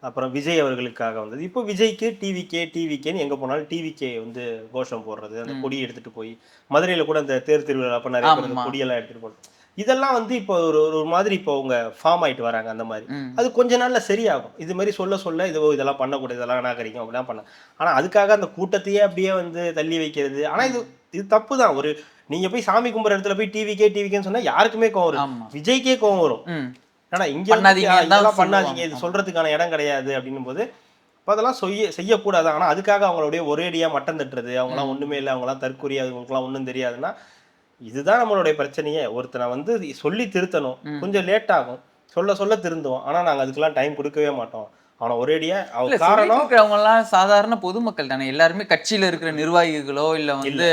அப்புறம் விஜய் அவர்களுக்காக வந்தது. இப்போ விஜய்க்கு டிவிக்கேன்னு எங்க போனாலும் டிவிக்கே வந்து கோஷம் போடுறது, அந்த கொடி எடுத்துட்டு போய் மதுரையில கூட அந்த தேர் திருவிழா அப்ப நிறைய பேர் கொடியெல்லாம் எடுத்துட்டு போடுறது, இதெல்லாம் வந்து இப்போ ஒரு மாதிரி இப்போ அவங்க ஃபார்ம் ஆயிட்டு வராங்க. அந்த மாதிரி அது கொஞ்ச நாள்ல சரியாகும். இது மாதிரி சொல்ல இதெல்லாம் பண்ணக்கூடாது, இதெல்லாம் நாகரிகம் அப்படிலாம் பண்ண. ஆனா அதுக்காக அந்த கூட்டத்தையே அப்படியே வந்து தள்ளி வைக்கிறது. ஆனா இது தப்பு தான். ஒரு நீங்க போய் சாமி கும்பிட்ற இடத்துல போய் டிவிக்கேன்னு சொன்னா யாருக்குமே கோவம் வரும், விஜய்க்கே கோவம் வரும். ஆனா இங்க பண்ணாதீங்க, இது சொல்றதுக்கான இடம் கிடையாது அப்படின்னும் போது அதெல்லாம் செய்யக்கூடாது. ஆனா அதுக்காக அவங்களுடைய ஒரேடியா மட்டம் தட்டுறது, அவங்களாம் ஒண்ணுமே இல்லை, அவங்களாம் தற்கொலை, அவங்களுக்குலாம் ஒன்றும் தெரியாதுன்னா இதுதான் நம்மளுடைய பிரச்சனையே. ஒருத்தனை வந்து சொல்லி திருத்தணும், கொஞ்சம் லேட் ஆகும், சொல்ல திருந்துவோம். ஆனா நாங்க அதுக்கெல்லாம் டைம் கொடுக்கவே மாட்டோம். ஆனா ஒரேடியா காரணம் அவங்க எல்லாம் சாதாரண பொதுமக்கள் தானே, எல்லாருமே கட்சியில இருக்கிற நிர்வாகிகளோ இல்ல வந்து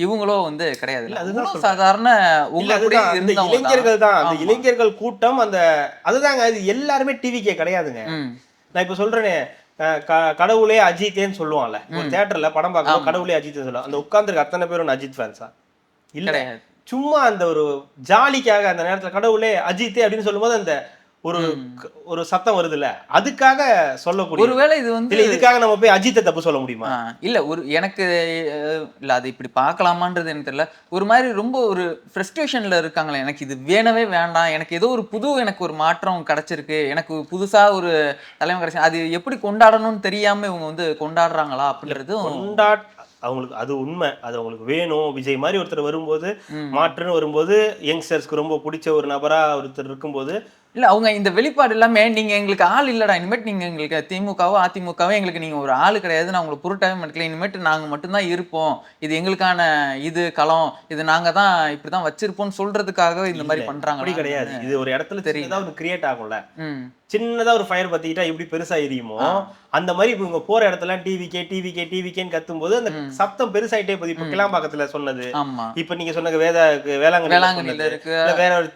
இவங்களோ வந்து கிடையாது. அதுதான் சாதாரண இளைஞர்கள் தான். அந்த இளைஞர்கள் கூட்டம் அந்த அதுதாங்க. அது எல்லாருமே டிவிக்கே கிடையாதுங்க. நான் இப்ப சொல்றேனே, கடவுளே அஜித்தேன்னு சொல்லுவான்ல, ஒரு தியேட்டர்ல படம் பார்க்கணும், கடவுளே அஜித் சொல்லுவான். அந்த உட்கார்ந்துருக்க அத்தனை பேரும் அஜித் ஃபேன்ஸா? இல்ல, சும்மா அந்த ஒரு ஜாலிக்காக அந்த நேரத்துல கடவுளே அஜித்தே அப்படின்னு சொல்லும்போது அந்த ஒரு சத்தம் வருது இல்ல, அதுக்காக சொல்லக்கூடிய. ஒருவேளை இது வந்து இதுக்காக நம்ம போய் அஜித்தை தப்பு சொல்ல முடியுமா? இல்ல, எனக்கு இல்ல அது இப்படி பார்க்கலாமான்றது எனக்கு தெரியல. ஒரு மாதிரி ரொம்ப ஒரு ஃப்ரஸ்ட்ரேஷன்ல இருக்காங்களே, எனக்கு இது வேணவே வேண்டாம், எனக்கு ஏதோ ஒரு எனக்கு ஒரு மாற்றம் கிடைச்சிருக்கு, எனக்கு புதுசா ஒரு தலைமை கிடைச்சு, அது எப்படி கொண்டாடணும்னு தெரியாம இவங்க வந்து கொண்டாடுறாங்களா அப்படின்றது அவங்களுக்கு அது உண்மை. அது அவங்களுக்கு வேணும். விஜய் மாதிரி ஒருத்தர் வரும்போது, மாற்றுன்னு வரும்போது, யங்ஸ்டர்ஸ்க்கு ரொம்ப பிடிச்ச ஒரு நபரா ஒருத்தர் இருக்கும்போது, இல்ல அவங்க இந்த வெளிப்பாடு எல்லாமே நீங்க எங்களுக்கு ஆள் இல்லடா, இனிமேட்டு நீங்க எங்களுக்கு திமுகவோ அதிமுகவோ எங்களுக்கு நீங்க ஒரு ஆள் கிடையாது, நான் உங்களை பொருட்டாவே மாட்டேன், இனிமேட்டு நாங்க மட்டும்தான் இருப்போம், இது எங்களுக்கான இது களம், இது நாங்க தான் இப்படிதான் வச்சிருப்போம்னு சொல்றதுக்காக இந்த மாதிரி பண்றாங்க. அப்படி கிடையாது. இது ஒரு இடத்துல தெரியுதா ஒரு கிரியேட் ஆகும்ல, சின்னதா ஒரு ஃபயர் பத்திக்கிட்டா எப்படி பெருசா எரியுமோ அந்த மாதிரி இவங்க போற இடத்துல டிவிக்கேன்னு கத்தும் போது அந்த சத்தம் பெருசாயிட்டே போகுது. இப்ப கிளாம்பாக்கத்துல சொன்னது, இப்ப நீங்க சொன்ன வேளாங்கண்ணில இருக்கு, வேற ஒரு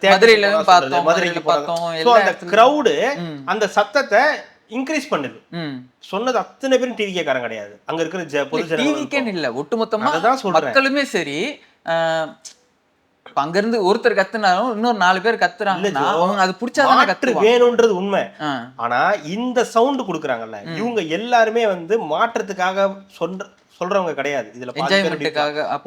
மதுரைக்கு பார்த்தோம். அந்த கிரவுடு அந்த சத்தத்தை இன்க்ரீஸ் பண்ணுது. சொன்னது அத்தனை பேரும் டிவிக்கே காரங்க கிடையாது, அங்க இருக்கிற பொதுஜனங்கள் இல்ல, ஒட்டுமொத்தமா மக்களுமே சரி. அங்க இருந்து ஒருத்தர் கத்துனாலும் இன்னொரு 4 பேர் கத்துறாங்க, அது பிடிச்சாதான் கத்துவாங்க. வேணும்ன்றது உண்மை. ஆனா இந்த சவுண்ட் குடுக்குறாங்கல்ல, இவங்க எல்லாருமே வந்து மாற்றத்துக்காக சொல்றவங்க கிடையாது. இதுல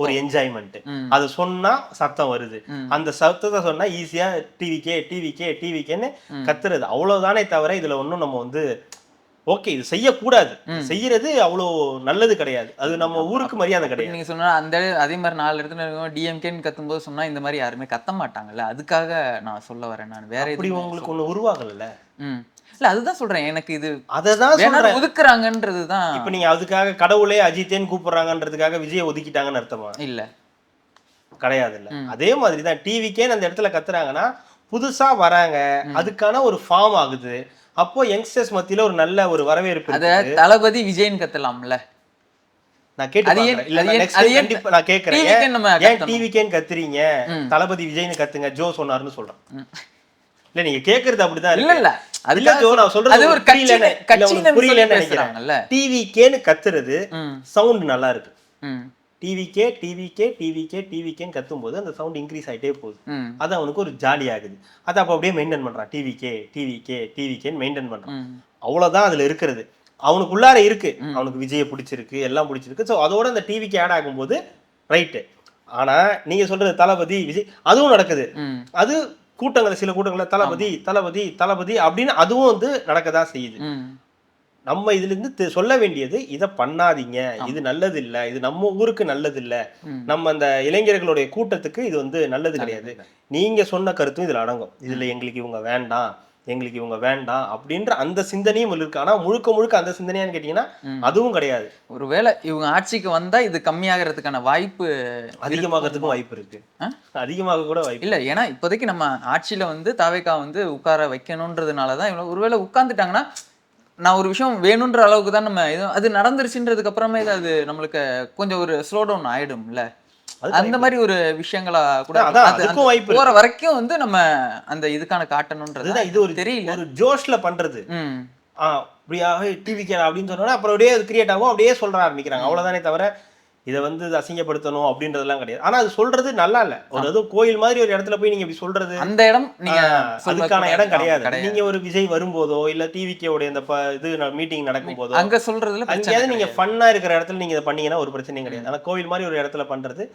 ஒரு என்ஜாய்மெண்ட். அது சொன்னா சத்தம் வருது, அந்த சத்தத்தை சொன்னா ஈஸியா டிவிக்கேன்னு கத்துறது, அவ்வளவுதானே தவிர இதுல ஒன்னும் நம்ம வந்து ஓகே இது செய்யக்கூடாது, செய்யறது அவ்வளோ நல்லது கிடையாது, அது நம்ம ஊருக்கு மரியாதை கிடையாது. நீங்க சொன்னா அந்த அதே மாதிரி 4 இடத்துல டிஎம்கேன்னு கத்தும்போது சொன்னா இந்த மாதிரி யாருமே கத்த மாட்டாங்கல்ல, அதுக்காக நான் சொல்ல வரேன். நான் வேற எப்படி உங்களுக்கு ஒண்ணு உருவாகல. இல்ல அதுதான் சொல்றேன், எனக்கு இது அததான் சொல்றேன், ஒதுக்குறாங்கன்றதுதான். இப்ப நீங்க அதுக்காக கடவுளே அஜித்தேன்னு கூப்பிடுறாங்கன்றதுக்காக விஜய் ஒதுக்கிட்டாங்கன்னு அர்த்தமா? இல்ல கிடையாது. இல்ல அதே மாதிரிதான் டிவிக்கேன்னு அந்த இடத்துல கத்துறாங்கன்னா புதுசா வராங்க, அதுக்கான ஒரு ஃபார்ம் ஆகுது. அப்போ யங்ஸ்டர்ஸ் மத்தியில ஒரு நல்ல ஒரு வரவேற்பு. அத தளபதி விஜய்ன்னு கத்தலாம்ல. நான் கேக்குறேன், ஏன் டிவிக்கேன்னு கத்துறீங்க, தளபதி விஜய்னு கத்துங்க, ஜோ சொன்னாருன்னு சொல்றேன். இல்ல நீங்க கேக்குறது அப்படிதான் இல்ல இல்ல அதுல ஜோ நான் சொல்றது ஒரு புரியலன்னு நினைக்கிறேன். டிவிக்கேன்னு கத்துறது சவுண்ட் நல்லா இருக்கு. டிவிக்கேன்னு கத்தும்போது அந்த சவுண்ட் இன்க்ரீஸ் ஆகிட்டே போகுது, அது அவனுக்கு ஒரு ஜாலி ஆகுது. அதை அப்போ அப்படியே மெயின்டைன் பண்றான், டிவிக்கேன்னு மெயின்டைன் பண்றான். அவ்வளவுதான் அதுல இருக்கிறது. அவனுக்கு உள்ளார இருக்கு, அவனுக்கு விஜயை பிடிச்சிருக்கு, எல்லாம் பிடிச்சிருக்கு. ஸோ அதோட அந்த டிவிக்கு ஆட் ஆகும்போது ரைட்டு. ஆனா நீங்க சொல்றது தளபதி விஜய் அதுவும் நடக்குது. அது கூட்டங்கள், சில கூட்டங்கள்ல தளபதி அப்படின்னு அதுவும் வந்து நடக்கதான் செய்யுது. நம்ம இதுல இருந்து சொல்ல வேண்டியது, இதை பண்ணாதீங்க, இது நல்லது இல்ல, இது நம்ம ஊருக்கு நல்லது இல்ல, நம்ம அந்த இளைஞர்களுடைய கூட்டத்துக்கு இது வந்து நல்லது கிடையாது. நீங்க சொன்ன கருத்தும் இதுல அடங்கும். இதுல எங்களுக்கு இவங்க வேண்டாம், எங்களுக்கு இவங்க வேண்டாம் அப்படின்ற அந்த சிந்தனையும் இருக்கு. ஆனா முழுக்க முழுக்க அந்த சிந்தனையான்னு கேட்டீங்கன்னா அதுவும் கிடையாது. ஒருவேளை இவங்க ஆட்சிக்கு வந்தா இது கம்மியாகிறதுக்கான வாய்ப்பு அதிகமாகிறதுக்கும் வாய்ப்பு இருக்கு. அதிகமாக கூட வாய்ப்பு இல்ல. ஏன்னா இப்போதைக்கு நம்ம ஆட்சியில வந்து தாவேகா வந்து உட்கார வைக்கணும்ன்றதுனாலதான் இவ்வளவு. ஒருவேளை உட்கார்ந்துட்டாங்கன்னா நான் ஒரு விஷயம் வேணுன்ற அளவுக்கு தான் நம்ம அது நடந்துருச்சுன்றதுக்கு அப்புறமே அது நம்மளுக்கு கொஞ்சம் ஒரு ஸ்லோ டவுன் ஆயிடும்ல. அந்த மாதிரி ஒரு விஷயங்களா கூட அதுக்கும் வாய்ப்பு போற வரைக்கும் வந்து நம்ம அந்த இதுக்கான காட்டணும்ன்றது இது ஒரு தெரியல. ஒரு ஜோஷ்ல பண்றது. அப்படியா டிவிக்கு அப்படின்னு சொன்னா அப்புறம் அப்படியே அது கிரியேட் ஆகும், அப்படியே சொல்ற ஆரம்பிக்கிறாங்க. அவ்வளவுதானே தவிர இதை வந்து அசிங்கப்படுத்தணும் அப்படின்றதெல்லாம் கிடையாது. ஆனா அது சொல்றது நல்லா இல்ல. ஒரு ஏதோ கோயில் மாதிரி ஒரு இடத்துல போய் நீங்க இப்படி சொல்றது அந்த இடம் நீங்க அதுக்கான இடம் கிடையாது. நீங்க ஒரு விஜய் வரும்போதோ இல்ல டிவிக்கோட இந்த இது மீட்டிங் நடக்கும் போதோ அங்க சொல்றதுல அங்கேயாவது நீங்க ஃபன்னா இருக்கிற இடத்துல நீங்க இதை பண்ணீங்கன்னா ஒரு பிரச்சனையும் கிடையாது. ஆனா கோவில் மாதிரி ஒரு இடத்துல பண்றது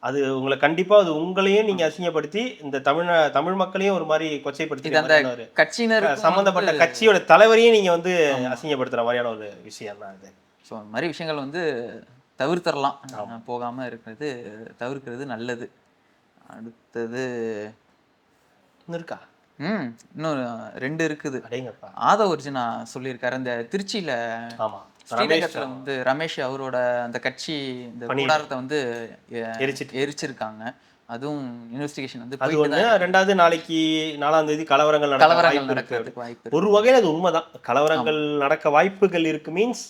அது உங்களை கண்டிப்பா அது உங்களையும் நீங்க அசிங்கப்படுத்தி இந்த தமிழ் மக்களையும் ஒரு மாதிரி கொச்சைப்படுத்தி கட்சியினர் சம்பந்தப்பட்ட கட்சியோட தலைவரையும் நீங்க வந்து அசிங்கப்படுத்துற மாதிரியான ஒரு விஷயம் தான் அது. ஸோ அந்த மாதிரி விஷயங்கள் வந்து தவிர்த்தரலாம். போகாம இருக்கிறது தவிர்க்கிறது நல்லது. அடுத்தது இருக்கா? இன்னும் 2 இருக்குது. ஆதவ அர்ஜுனா சொல்லியிருக்காரு இந்த திருச்சியில ஸ்ரீரங்கத்துல வந்து ரமேஷ் அவரோட அந்த கட்சி இந்த கூடாரத்தை வந்து எரிச்சிருக்காங்க. அதுவும் இன்வெஸ்டிகேஷன் வந்து ரெண்டாவது நாளைக்கு 4ஆம் தேதி கலவரங்கள் நடக்கிறதுக்கு வாய்ப்பு. ஒரு வகையில் அது உண்மைதான். கலவரங்கள் நடக்க வாய்ப்புகள் இருக்கு. மீன்ஸ்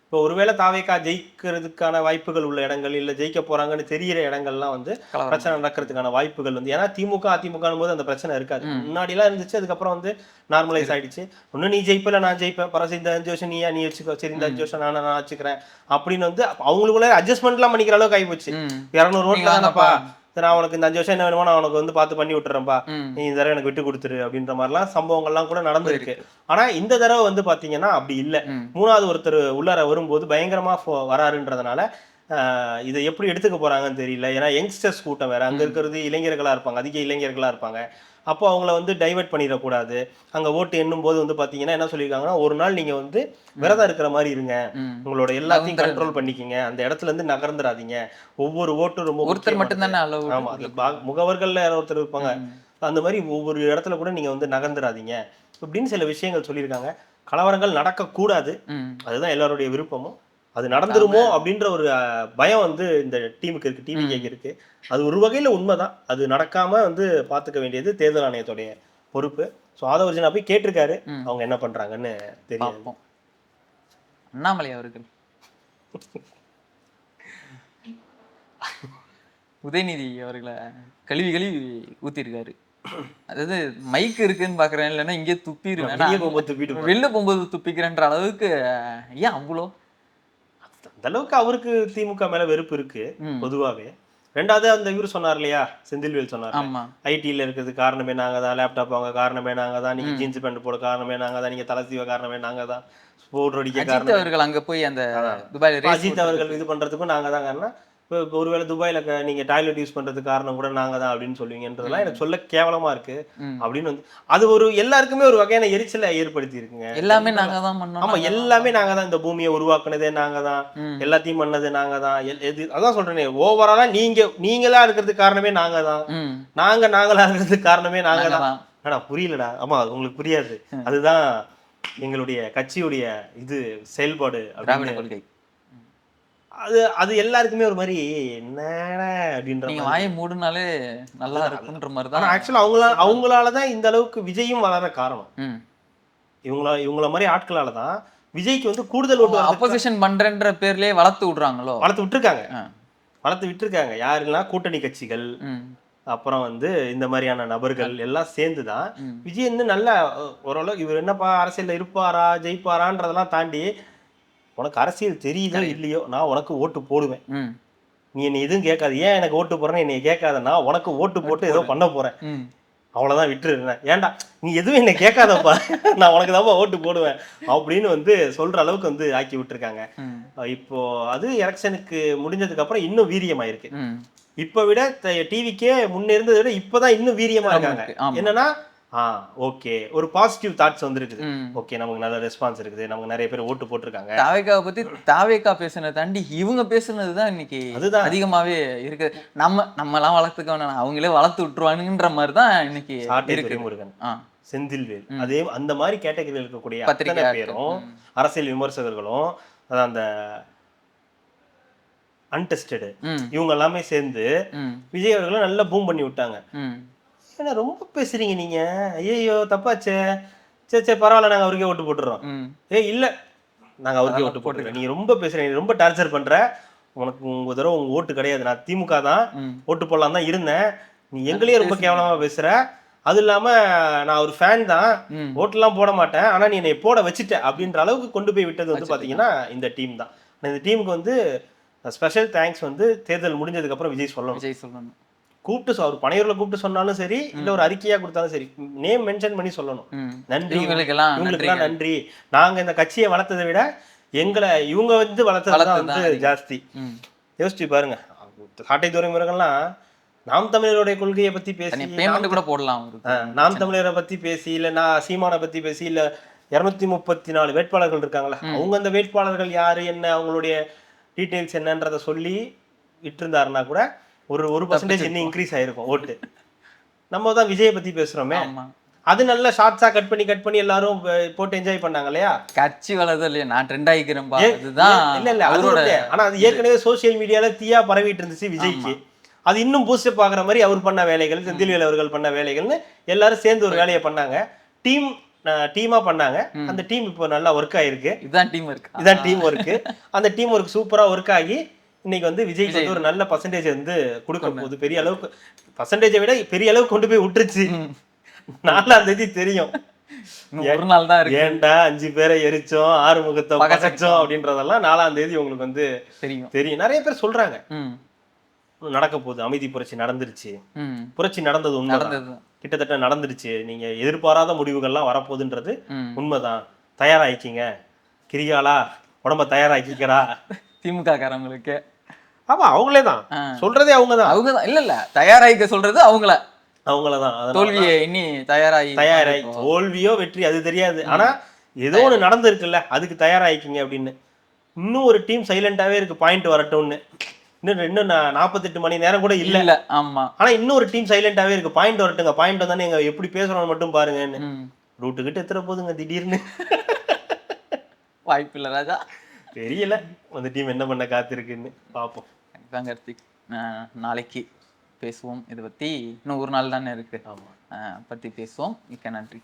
இப்போ ஒருவேளை தாவேகா ஜெயிக்கிறதுக்கான வாய்ப்புகள் உள்ள இடங்கள் இல்லை ஜெயிக்க போறாங்கன்னு தெரிகிற இடங்கள்லாம் வந்து பிரச்சனை நடக்கிறதுக்கான வாய்ப்புகள் வந்து, ஏன்னா திமுக அதிமுக போது அந்த பிரச்சனை இருக்காது. முன்னாடிலாம் இருந்துச்சு, அதுக்கப்புறம் வந்து நார்மலைஸ் ஆயிடுச்சு. ஒன்னும் நீ ஜெயிப்பல நான் ஜெயிப்பேன், பரவாயில்ல இந்த 5 வருஷம் நீ வச்சுக்கோ, சரி இந்த 5 வருஷம் நான் வச்சுக்கிறேன் அப்படின்னு வந்து அவங்களுக்குள்ள அட்ஜஸ்ட்மெண்ட்லாம் பண்ணிக்கிற அளவுக்கு ஆகிப்போச்சு. 200 ஓட்டுல தானப்பா, நான் உனக்கு இந்த 5 வருஷம் என்ன வேணுமோ நான் உனக்கு வந்து பார்த்து பண்ணி விட்டுறேன்ப்பா, நீ இந்த தடவை எனக்கு விட்டு கொடுத்துரு அப்படின்ற மாதிரிலாம் சம்பவங்கள்லாம் கூட நடந்திருக்கு. ஆனா இந்த தடவை வந்து பாத்தீங்கன்னா அப்படி இல்லை. 3வது ஒருத்தர் உள்ளார வரும்போது பயங்கரமா வராருன்றதுனால இதை எப்படி எடுத்துக்க போறாங்கன்னு தெரியல. ஏன்னா யங்ஸ்டர்ஸ் கூட்டம் வேற, அங்க இருக்கிறது இளைஞர்களா இருப்பாங்க, அதிக இளைஞர்களா இருப்பாங்க. அப்போ அவங்கள வந்து டைவர்ட் பண்ணிடக்கூடாது. அங்க ஓட்டு எண்ணும் போது வந்து பாத்தீங்கன்னா என்ன சொல்லியிருக்காங்கன்னா, ஒரு நாள் நீங்க வந்து விரதம் இருக்கிற மாதிரி இருங்க, உங்களோட எல்லாத்தையும் கண்ட்ரோல் பண்ணிக்கிங்க, அந்த இடத்துல இருந்து நகர்ந்துடாதீங்க, ஒவ்வொரு ஓட்டும் ரொம்ப ஒருத்தர் மட்டும்தானே. ஆமா, முகவர்கள்ல ஒருத்தர் இருப்பாங்க, அந்த மாதிரி ஒவ்வொரு இடத்துல கூட நீங்க வந்து நகர்ந்துடாதீங்க அப்படின்னு சில விஷயங்கள் சொல்லியிருக்காங்க. கலவரங்கள் நடக்கக்கூடாது, அதுதான் எல்லாருடைய விருப்பமும். அது நடந்துருமோ அப்படின்ற ஒரு பயம் வந்து இந்த டீமுக்கு இருக்கு, டிவிக்கு இருக்கு. அது ஒரு வகையில உண்மைதான். அது நடக்காம வந்து பாத்துக்க வேண்டியது தேர்தல் ஆணையத்துடைய பொறுப்பு. ஸோ ஆதவ அர்ஜுனா போய் கேட்டிருக்காரு, அவங்க என்ன பண்றாங்கன்னு தெரியும். அண்ணாமலை அவர்கள் உதயநிதி அவர்களை கழுவி ஊத்திருக்காரு. அதாவது மைக் இருக்குன்னு பாக்குறேன், இல்லைன்னா இங்கே துப்பிடுவேன், வெளில போகும்போது துப்பிக்கிறேன்ற அளவுக்கு. ஏன் அவ்வளோ அந்த அளவுக்கு அவருக்கு திமுக மேல வெறுப்பு இருக்கு பொதுவாவே. ரெண்டாவது அந்த இவரு சொன்னார் இல்லையா, செந்தில்வேல் சொன்னார், ஐடில இருக்கிறது காரணமே நாங்க தான், லேப்டாப் வாங்க காரணமே நாங்க தான், நீங்க ஜீன்ஸ் பேண்ட் போட காரணமே நாங்க தான், நீங்க தலை சீவ காரணமே நாங்க தான், ஸ்போர்ட் அடிக்க காரணம் அவர்கள் அங்க போய் அந்த துபாயில அஜித் அவர்கள் இது பண்றதுக்கும் நாங்க தான் காரணம். இப்போ ஒருவேளை துபாயில நீங்க டாய்லெட் யூஸ் பண்றதுக்கு காரணம் கூட நாங்க தான் அப்படின்னு சொல்லுவீங்கன்றதெல்லாம் எனக்கு சொல்ல கேவலமா இருக்கு அப்படின்னு வந்து அது ஒரு எல்லாருக்குமே ஒரு வகையான எரிச்சலை ஏற்படுத்தி இருக்குங்க. எல்லாமே நாங்க தான் பண்ணோம். ஆமா, எல்லாமே நாங்க தான், இந்த பூமியை உருவாக்குனதே நாங்க தான், எல்லாத்தையும் பண்ணது நாங்க தான். அதான் சொல்றேனே, ஓவராலா நீங்களா இருக்கிறதுக்கு காரணமே நாங்க தான், நாங்களா இருக்கிறதுக்கு காரணமே நாங்க தான். ஆனா புரியலடா. ஆமா, உங்களுக்கு புரியாது. அதுதான் எங்களுடைய கட்சியுடைய இது செயல்பாடு அப்படின்னு. அது எல்லாருக்குமே ஒரு மாதிரி என்னடா அப்படின்ற நீங்க வாயை மூடுனாலே நல்லா இருக்குன்ற மாதிரி தான். ஆக்சுவலா அவங்களாலதான் இந்த அளவுக்கு விஜயும் வளர காரணம். இவங்கள மாதிரி ஆட்களால தான் விஜய்க்கு வந்து கூடுதல் ஓட்டு அப்போசிஷன் பண்றன்ற பேர்லயே வளர்த்து விட்டுருக்காங்க. யாருன்னா கூட்டணி கட்சிகள், அப்புறம் வந்து இந்த மாதிரியான நபர்கள் எல்லாம் சேர்ந்துதான் விஜய் வந்து நல்ல ஓரளவு இவர் என்னப்பா அரசியல்ல இருப்பாரா ஜெயிப்பாரான்றதெல்லாம் தாண்டி, உனக்கு அரசியல் தெரியுதோ இல்லையோ நான் உனக்கு ஓட்டு போடுவேன், நீ என்னை எதுவும் கேட்காது, ஏன் எனக்கு ஓட்டு போடுறேன்னு என்னை கேட்காத, நான் உனக்கு ஓட்டு போட்டு ஏதோ பண்ண போறேன், அவ்வளவுதான், விட்டுருந்தேன், ஏன்டா நீ எதுவும் என்னை கேட்காதப்பா, நான் உனக்கு தான் ஓட்டு போடுவேன் அப்படின்னு வந்து சொல்ற அளவுக்கு வந்து ஆக்கி விட்டுருக்காங்க. இப்போ அது எலெக்ஷனுக்கு முடிஞ்சதுக்கு அப்புறம் இன்னும் வீரியமாயிருக்கு. இப்ப விட டிவிக்கே முன்ன இருந்ததை விட இப்பதான் இன்னும் வீரியமா இருக்காங்க. என்னன்னா ஓகே, ஒரு பாசிட்டிவ் தாட்ஸ் வந்துருக்குது. ஓகே, நமக்கு நல்ல ரெஸ்பான்ஸ் இருக்குது, நமக்கு நிறைய பேர் ஓட்டு போட்டிருக்காங்க. தாவேகாவை பத்தி தாவேகா பேசுனதை தாண்டி இவங்க பேசுனதுதான் இன்னைக்கு அதுதான் அதிகமாவே இருக்கு. நம்மலாம் வளர்த்துக்க வேணாம், அவங்களே வளர்த்து விட்டுருவானுன்ற மாதிரிதான் இன்னைக்கு இருக்கு. செந்தில்வேல், அதே அந்த மாதிரி கேட்டகரியில் இருக்கக்கூடிய அத்தனை பத்திரிகை பேரும் அரசியல் விமர்சகர்களும் அதான் அந்த அன்டெஸ்டடு இவங்க எல்லாமே சேர்ந்து விஜய் அவர்களை நல்லா பூம் பண்ணி விட்டாங்க. ஏன்னா ரொம்ப பேசுறீங்க நீங்க, ஐயோ தப்பாச்சே, சரி சரி பரவாயில்ல நாங்க அவருக்கே ஓட்டு போட்டுறோம். இல்ல நாங்க அவருக்கே ஓட்டு போட்டுருக்கோம், நீ ரொம்ப பேசுறீங்க, நீ ரொம்ப டார்ச்சர் பண்ற, உனக்கு உங்க தடவை உங்க ஓட்டு கிடையாது, நான் திமுக தான் ஓட்டு போடலாம் தான் இருந்தேன், நீ எங்களையே ரொம்ப கேவலமா பேசுற, அது இல்லாம நான் ஒரு ஃபேன் தான், ஓட்டுலாம் போட மாட்டேன், ஆனா நீ என்னை போட வச்சுட்ட அப்படின்ற அளவுக்கு கொண்டு போய் விட்டது வந்து பாத்தீங்கன்னா இந்த டீம் தான். இந்த டீமுக்கு வந்து ஸ்பெஷல் தேங்க்ஸ் வந்து தேர்தல் முடிஞ்சதுக்கு அப்புறம் விஜய் சொல்லணும். கூப்பிட்டு அவர் பனையூர்ல கூப்பிட்டு சொன்னாலும் சரி, இல்ல ஒரு அறிக்கையா கொடுத்தாலும் சரி, நேம் மென்ஷன் பண்ணி சொல்லணும். நன்றி, இவங்களுக்கெல்லாம் நன்றி, நாங்க இந்த கட்சியை வளர்த்ததை விட எங்களை இவங்க வந்து வளர்த்ததுதான் வந்து ஜாஸ்தி. யோசிச்சு பாருங்க, காட்டை துறைமுருகன்லாம் நாம் தமிழருடைய கொள்கையை பத்தி பேசி கூட போடலாம், நாம் தமிழரை பத்தி பேசி, இல்ல நான் சீமானை பத்தி பேசி, இல்ல 234 வேட்பாளர்கள் இருக்காங்களா, அவங்க அந்த வேட்பாளர்கள் யாரு என்ன அவங்களுடைய டீடைல்ஸ் என்னன்றத சொல்லி விட்டு இருந்தாருன்னா கூட ஒரு 1% இன்னும் இன்க்ரீஸ் ஆயிருக்கும் ஓட்டு. நம்ம தான் விஜயை பத்தி பேசுறோமே, அது நல்ல ஷார்ட்ஸா கட் பண்ணி எல்லாரும் போட்டு என்ஜாய் பண்ணாங்க இல்லையா. கட்சி வளர்றது இல்லையா, நான் ட்ரெண்ட் ஆகிக்கிறேன்பா, அதுதான் இல்ல அவரோட. ஆனா அது ஏற்கனவே சோசியல் மீடியால தீயா பரவிட்டு இருந்துச்சு விஜய்க்கு, அது இன்னும் பூஸ்டப் ஆகுற மாதிரி அவர் பண்ண வேலைகள், செந்தில்வேல் அவர்கள் பண்ண வேலைகள்னு எல்லாரும் சேர்ந்து ஒரு வேலையை பண்ணாங்க, டீமா பண்ணாங்க. அந்த டீம் இப்போ நல்லா ஒர்க் ஆயிருக்கு. இதான் டீம் ஒர்க். அந்த டீம் ஒர்க் சூப்பரா ஒர்க் ஆகி இன்னைக்கு வந்து விஜய்க்கு வந்து ஒரு நல்ல பர்சன்டேஜ் வந்து கொடுக்க போகுது. பெரிய அளவுக்கு பர்சன்டேஜை விட பெரிய அளவுக்கு கொண்டு போய் விட்டுருச்சு. 4ஆம் தேதி தெரியும். ஒரு நாள் தான் ஏன்டா 5 பேரை எரிச்சோம், 6 முகத்தை பகச்சோம் அப்படின்றதெல்லாம் 4ஆம் தேதி உங்களுக்கு வந்து தெரியும். நிறைய பேர் சொல்றாங்க நடக்க போகுது, அமைதி புரட்சி நடந்துருச்சு, புரட்சி நடந்தது உண்மைதான், கிட்டத்தட்ட நடந்துருச்சு, நீங்க எதிர்பாராத முடிவுகள்லாம் வரப்போகுதுன்றது உண்மைதான், தயாராகிக்கிங்க, கிரியாலா உடம்ப தயாராக்கிக்கடா. திமுக காரங்களுக்கு ஆமா அவங்களே தான் சொல்றதே, அவங்கதான் இல்ல தயாராகிக்க சொல்றது அவங்களதான். தோல்வியை இனி தயாராகி தோல்வியோ வெற்றி அது தெரியாது, ஆனா ஏதோ ஒண்ணு நடந்திருக்குல்ல அதுக்கு தயாராகிக்கிங்க அப்படின்னு. இன்னும் ஒரு டீம் சைலண்டாவே இருக்கு, பாயிண்ட் வரட்டும்னு. இன்னும் 48 மணி நேரம் கூட இல்ல. ஆமா, ஆனா இன்னொரு டீம் சைலண்டாவே இருக்கு, பாயிண்ட் வரட்டுங்க, பாயிண்ட் வந்தானே எங்க எப்படி பேசுறோம் மட்டும் பாருங்கன்னு. ரூட்டு கிட்ட எத்தனை போதுங்க திடீர்னு. வாய்ப்பு இல்ல ராஜா, தெரியல அந்த டீம் என்ன பண்ண காத்திருக்குன்னு பாப்போம். கார்த்திக், நாளைக்கு பேசுவோம் இதை பத்தி, இன்னும் ஒரு நாள் தானே இருக்கு, பத்தி பேசுவோம். மிக்க நன்றி.